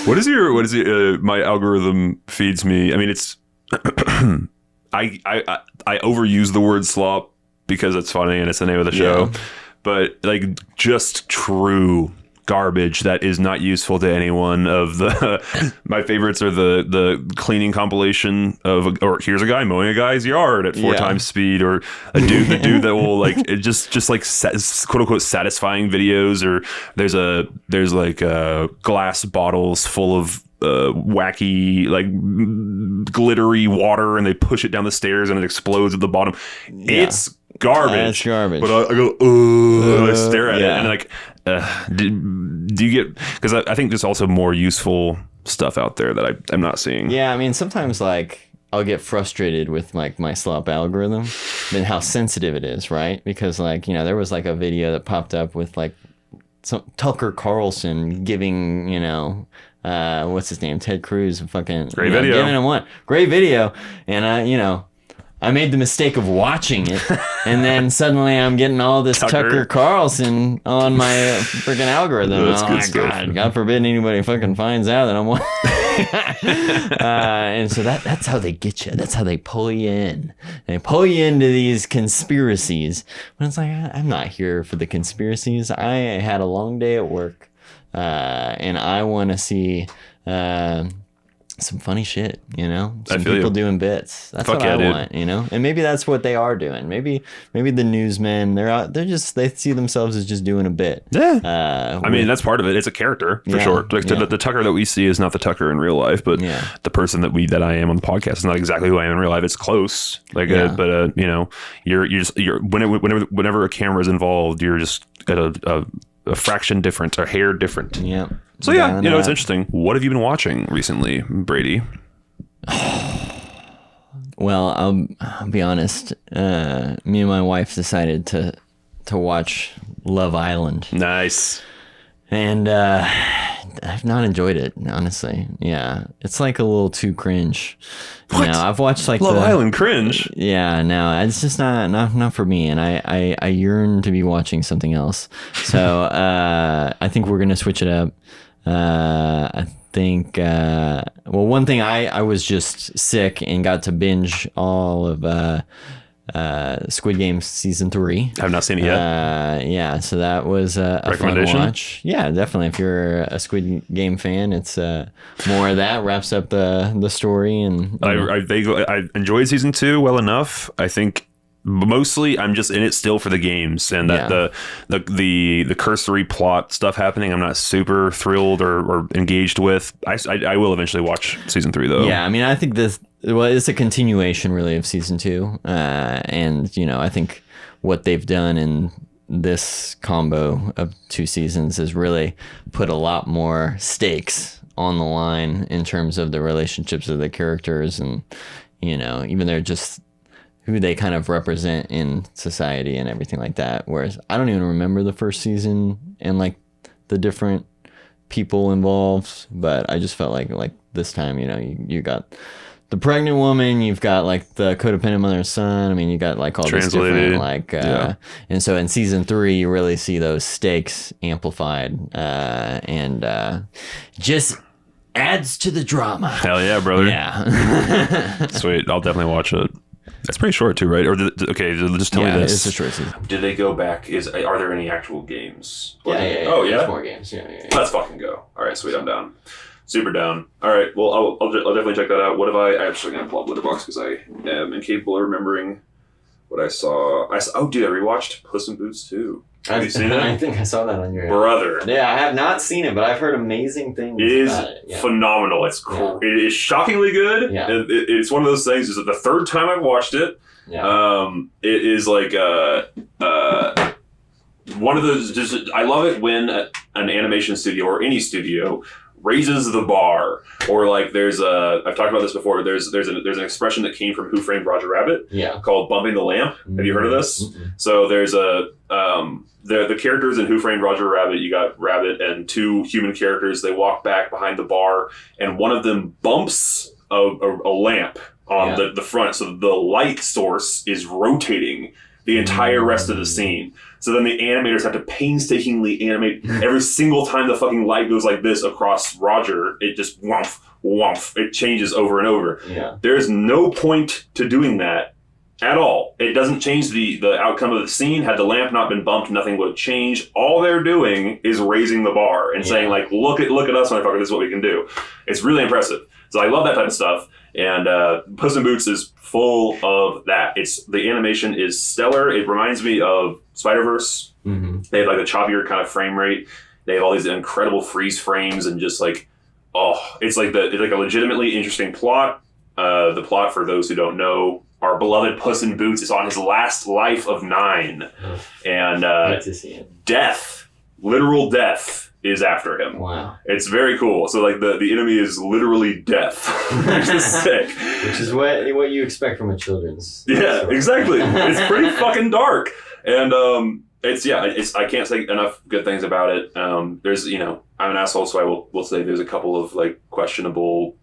What is your my algorithm feeds me? I mean, it's... I overuse the word slop because it's funny and it's the name of the show, but like just true garbage that is not useful to anyone. Of the my favorites are the cleaning compilation or here's a guy mowing a guy's yard at 4 times speed, or the dude that will like it just like quote unquote satisfying videos, or there's like glass bottles full of wacky like glittery water and they push it down the stairs and it explodes at the bottom. It's garbage. Garbage. But I go, I stare at it and like, do you get? Because I think there's also more useful stuff out there that I'm not seeing. Yeah, I mean sometimes like I'll get frustrated with like my slop algorithm and how sensitive it is, right? Because like, you know, there was like a video that popped up with like some Tucker Carlson giving, you know, what's his name? Ted Cruz, fucking great video. Giving him one great video, and you know, I made the mistake of watching it, and then suddenly I'm getting all this Tucker Carlson on my freaking algorithm. That's good stuff. God forbid anybody fucking finds out that I'm watching. And so that's how they get you. That's how they pull you in. They pull you into these conspiracies. When it's like, I'm not here for the conspiracies. I had a long day at work. And I want to see some funny shit, you know, some people doing bits. That's what I want, you know, and maybe that's what they are doing. Maybe the newsmen, they see themselves as just doing a bit. Yeah. I mean, that's part of it. It's a character for sure. Like the Tucker that we see is not the Tucker in real life, but the person that I am on the podcast is not exactly who I am in real life. It's close. Like, but you know, you're whenever a camera is involved, you're just at a fraction different, or hair different. Yeah. So you know, it's interesting. What have you been watching recently, Brady? Well, I'll be honest. Me and my wife decided to watch Love Island. Nice. And I've not enjoyed it, honestly. Yeah, it's like a little too cringe. What? You know, I've watched like Love Island cringe. Yeah, no, it's just not for me, and I yearn to be watching something else. So I think we're gonna switch it up. I think one thing, I was just sick and got to binge all of Squid Game season 3. I've not seen it yet. Yeah, so that was a fun watch. Yeah, definitely. If you're a Squid Game fan, it's more of that. Wraps up the story, and I enjoyed season 2 well enough. I think mostly I'm just in it still for the games, and that the cursory plot stuff happening I'm not super thrilled or engaged with. I will eventually watch season 3 though. Yeah, I mean, I think it's a continuation really of season 2, and you know, I think what they've done in this combo of 2 seasons has really put a lot more stakes on the line in terms of the relationships of the characters, and even they're just who they kind of represent in society and everything like that. Whereas I don't even remember the first season and like the different people involved, but I just felt like this time, you got the pregnant woman, you've got like the codependent mother and son. I mean, you got like all these different and so in season 3 you really see those stakes amplified, and just adds to the drama. Hell yeah, brother. Yeah. Sweet. I'll definitely watch it. It's pretty short too, right? Or okay, just tell me this. It's a short season. Did they go back? Are there any actual games? Yeah. Oh yeah. There's more games. Yeah. Let's fucking go. All right, sweet. I'm down. Super down. All right. Well, I'll definitely check that out. What have I actually gonna pull up Letterboxd because I am incapable of remembering what I saw. Oh, dude, I rewatched Puss in Boots 2. Have you seen it? I think I saw that on your brother. Yeah, I have not seen it, but I've heard amazing things. It is about it. Yeah. phenomenal. It's cool. Yeah. It is shockingly good. Yeah. It's one of those things. It's the third time I've watched it. Yeah. It is like one of those. Just I love it when an animation studio or any studio raises the bar, or like I've talked about this before. There's an expression that came from Who Framed Roger Rabbit, called bumping the lamp. Have you heard of this? Mm-hmm. So there's the characters in Who Framed Roger Rabbit. You got Rabbit and 2 human characters. They walk back behind the bar, and one of them bumps a lamp on the front, so the light source is rotating the entire rest of the scene. So then the animators have to painstakingly animate every single time the fucking light goes like this across Roger. It just whomp, whomp. It changes over and over. Yeah. There's no point to doing that at all. It doesn't change the outcome of the scene. Had the lamp not been bumped, nothing would have changed. All they're doing is raising the bar and saying like, look at us, motherfucker, this is what we can do. It's really impressive. So I love that type of stuff. And Puss in Boots is full of that. The animation is stellar. It reminds me of Spider-Verse. Mm-hmm. They have like a choppier kind of frame rate. They have all these incredible freeze frames and just like, it's like a legitimately interesting plot. The plot, for those who don't know, our beloved Puss in Boots is on his last life of 9. And to see it. Death, literal death, is after him. Wow. It's very cool. So like the enemy is literally death. Which is sick. Which is what you expect from a children's story. Exactly. It's pretty fucking dark. And I can't say enough good things about it. There's I'm an asshole, so I will say there's a couple of like questionable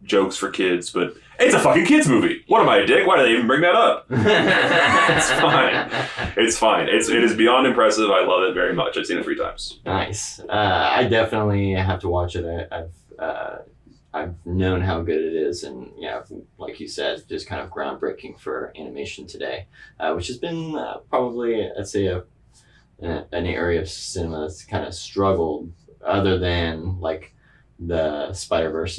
jokes for kids, but it's a fucking kids movie. What am I, a dick? Why do they even bring that up? It's fine. It's fine. It is beyond impressive. I love it very much. I've seen it 3 times. Nice. I definitely have to watch it. I've known how good it is, and like you said, just kind of groundbreaking for animation today, which has been probably, I'd say, an area of cinema that's kind of struggled, other than like the Spider-Verse,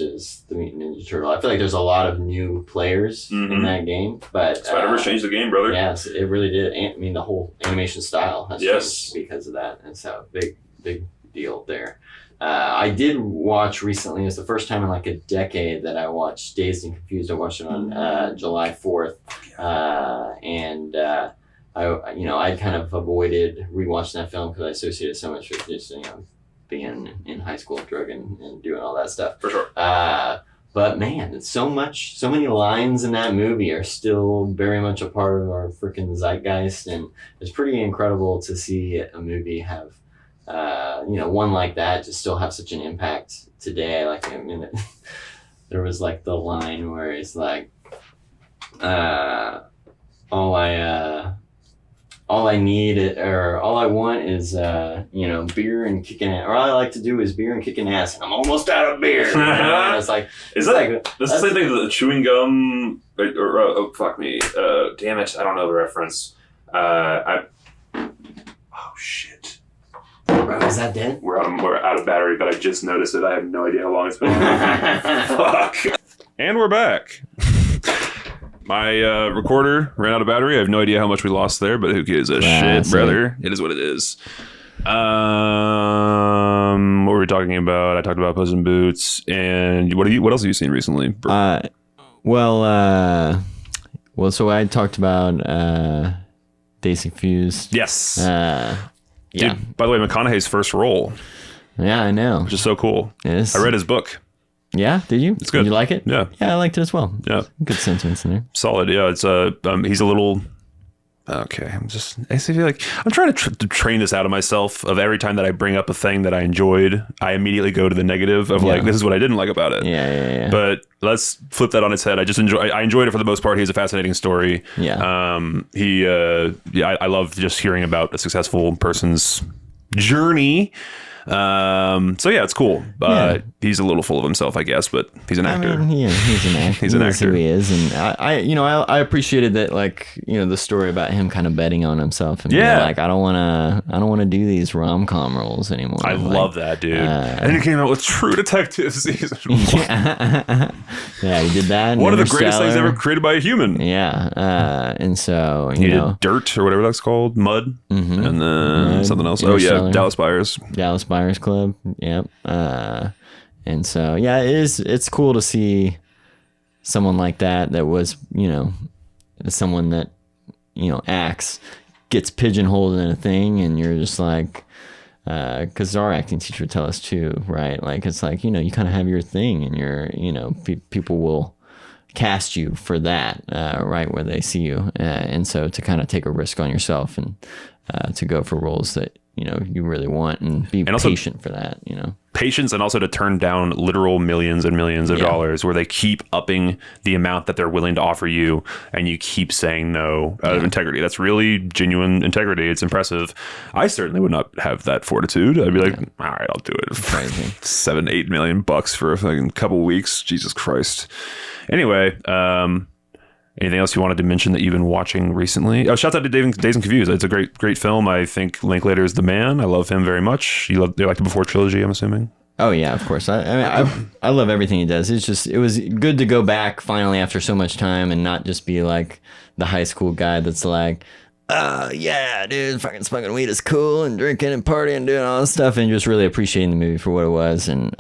the Mutant Ninja Turtle. I feel like there's a lot of new players in that game, but Spider-Verse changed the game, brother. Yes, it really did. I mean, the whole animation style has changed because of that, and so big deal there. I did watch recently. It was the first time in like a decade that I watched Dazed and Confused. I watched it on July 4th, and I kind of avoided rewatching that film because I associated so much with just being in high school, drug and doing all that stuff. For sure. But man, it's so many lines in that movie are still very much a part of our freaking zeitgeist, and it's pretty incredible to see a movie have, one like that just still have such an impact today. Like, I mean, there was like the line where it's like, all I need or all I want is beer and kicking ass, or all I like to do is beer and kicking ass, and I'm almost out of beer. It's like, is that that's the same thing as the chewing gum or fuck me, damn it, I don't know the reference. Oh shit. Is that dead? We're out of battery, but I just noticed it. I have no idea how long it's been on. Fuck. And we're back. My recorder ran out of battery. I have no idea how much we lost there, but who gives a shit, brother? It is what it is. What were we talking about? I talked about Puss in Boots, and what else have you seen recently? So I talked about Dazed and Confused. Yes. Yeah. Dude, by the way, McConaughey's first role, Yeah, I know. which is so cool. It is. I read his book. Yeah, did you? It's good. Did you like it? Yeah. Yeah, I liked it as well. Yeah. Good sentiments in there. Solid. Yeah. It's he's a little. Okay, I feel like I'm trying to train this out of myself. Of every time that I bring up a thing that I enjoyed, I immediately go to the negative of like, this is what I didn't like about it. Yeah. But let's flip that on its head. I enjoyed it for the most part. He's a fascinating story. Yeah. I love just hearing about a successful person's journey. So yeah, it's cool. He's a little full of himself, I guess, but he's an actor. I mean, he's an actor. He's an actor. Who he is, and I appreciated that, like, the story about him kind of betting on himself and being like, I don't want to do these rom-com roles anymore. I love that, dude. And he came out with True Detective season 1. Yeah, he did that. One of the greatest things ever created by a human. Yeah, and so he did Dirt or whatever that's called, Mud, and then something else. Oh yeah, Dallas Buyers Club. Yep. And so it's cool to see someone like that was someone that acts, gets pigeonholed in a thing, and you're just like, because our acting teacher would tell us too, right? Like, it's like, you kind of have your thing, and you're people will cast you for that, right where they see you, and so to kind of take a risk on yourself and to go for roles that you really want, and be patient for that, patience, and also to turn down literal millions and millions of dollars, where they keep upping the amount that they're willing to offer you, and you keep saying no out of integrity. That's really genuine integrity. It's impressive. I certainly would not have that fortitude. I'd be like, all right, I'll do it. $7-8 million for a fucking couple weeks. Jesus Christ. Anyway, anything else you wanted to mention that you've been watching recently? Oh, shout out to Dazed and Confused. It's a great film. I think Linklater is the man. I love him very much. You like the Before trilogy, I'm assuming? Oh, yeah, of course. I love everything he does. It was good to go back finally after so much time and not just be like the high school guy that's like, yeah, dude, fucking smoking weed is cool, and drinking and partying and doing all this stuff, and just really appreciating the movie for what it was. And,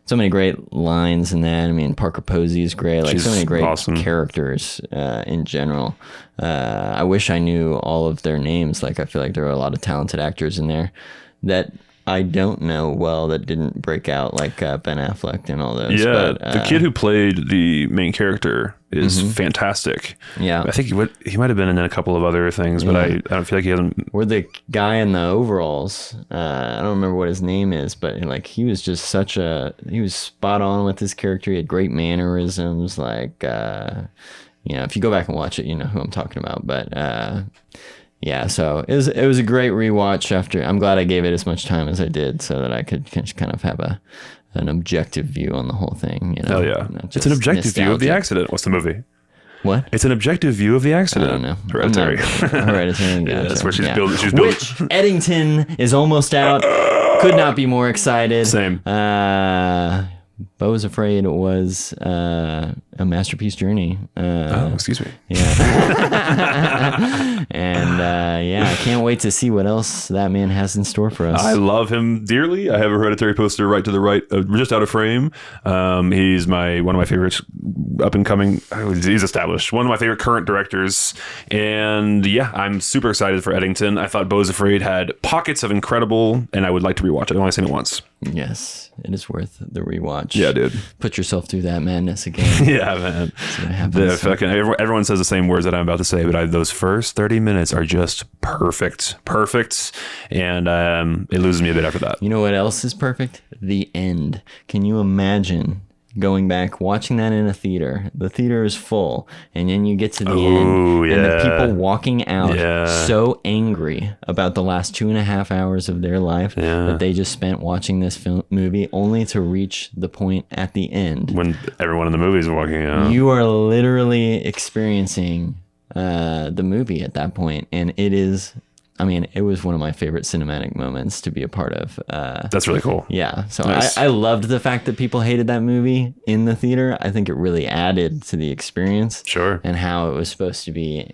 so many great lines in that. I mean, Parker Posey is great. Like, so many great characters in general. I wish I knew all of their names. Like, I feel like there are a lot of talented actors in there that I don't know well, that didn't break out, like Ben Affleck and all those. Yeah, but, the kid who played the main character is fantastic. Yeah, I think he might have been in a couple of other things, but I don't feel like he hasn't. Or the guy in the overalls. I don't remember what his name is, but like, he was just he was spot on with his character. He had great mannerisms. Like, if you go back and watch it, you know who I'm talking about. But yeah, so it was a great rewatch. I'm glad I gave it as much time as I did, so that I could kind of have an objective view on the whole thing. Hell yeah. It's an objective view of the accident. What's the movie? What? It's an objective view of the accident. I don't know. Hereditary. Hereditary. Yeah, that's where she's building. Which Eddington is almost out. Could not be more excited. Same. Beau was afraid it was a masterpiece journey. Excuse me. Yeah. And I can't wait to see what else that man has in store for us. I love him dearly. I have a Hereditary poster right to the right, just out of frame. He's one of my favorite up and coming. He's established. One of my favorite current directors. And yeah, I'm super excited for Eddington. I thought Beau's Afraid had pockets of incredible, and I would like to rewatch it. I've only seen it once. Yes, it is worth the rewatch. Yeah, dude. Put yourself through that madness again. Yeah, man. See what happens. Everyone says the same words that I'm about to say, but those first 30 minutes are just perfect. And it loses me a bit after that. You know what else is perfect? The end. Can you imagine going back, watching that in a theater? The theater is full, and then you get to the end, and the people walking out so angry about the last 2.5 hours of their life that they just spent watching this movie, only to reach the point at the end when everyone in the movie is walking out. You are literally experiencing the movie at that point, and it is. I mean, it was one of my favorite cinematic moments to be a part of. That's really cool. Yeah. So nice. I loved the fact that people hated that movie in the theater. I think it really added to the experience. Sure. And how it was supposed to be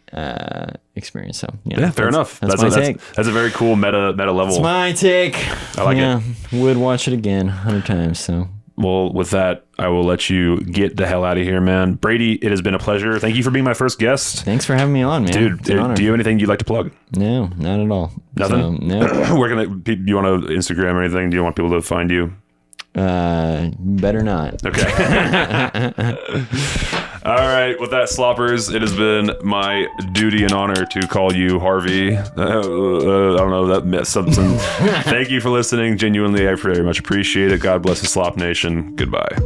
experienced. So, fair enough. That's my take. That's a very cool meta level. That's my take. I like it. Would watch it again 100 times. So. Well, with that, I will let you get the hell out of here, man. Brady, it has been a pleasure. Thank you for being my first guest. Thanks for having me on, man. Dude, do you have anything you'd like to plug? No, not at all. Nothing? So, no. Where can you want to Instagram or anything? Do you want people to find you? Better not. Okay. All right. With that, sloppers, it has been my duty and honor to call you Harvey. I don't know. That meant something. Thank you for listening. Genuinely, I very much appreciate it. God bless the Slop Nation. Goodbye.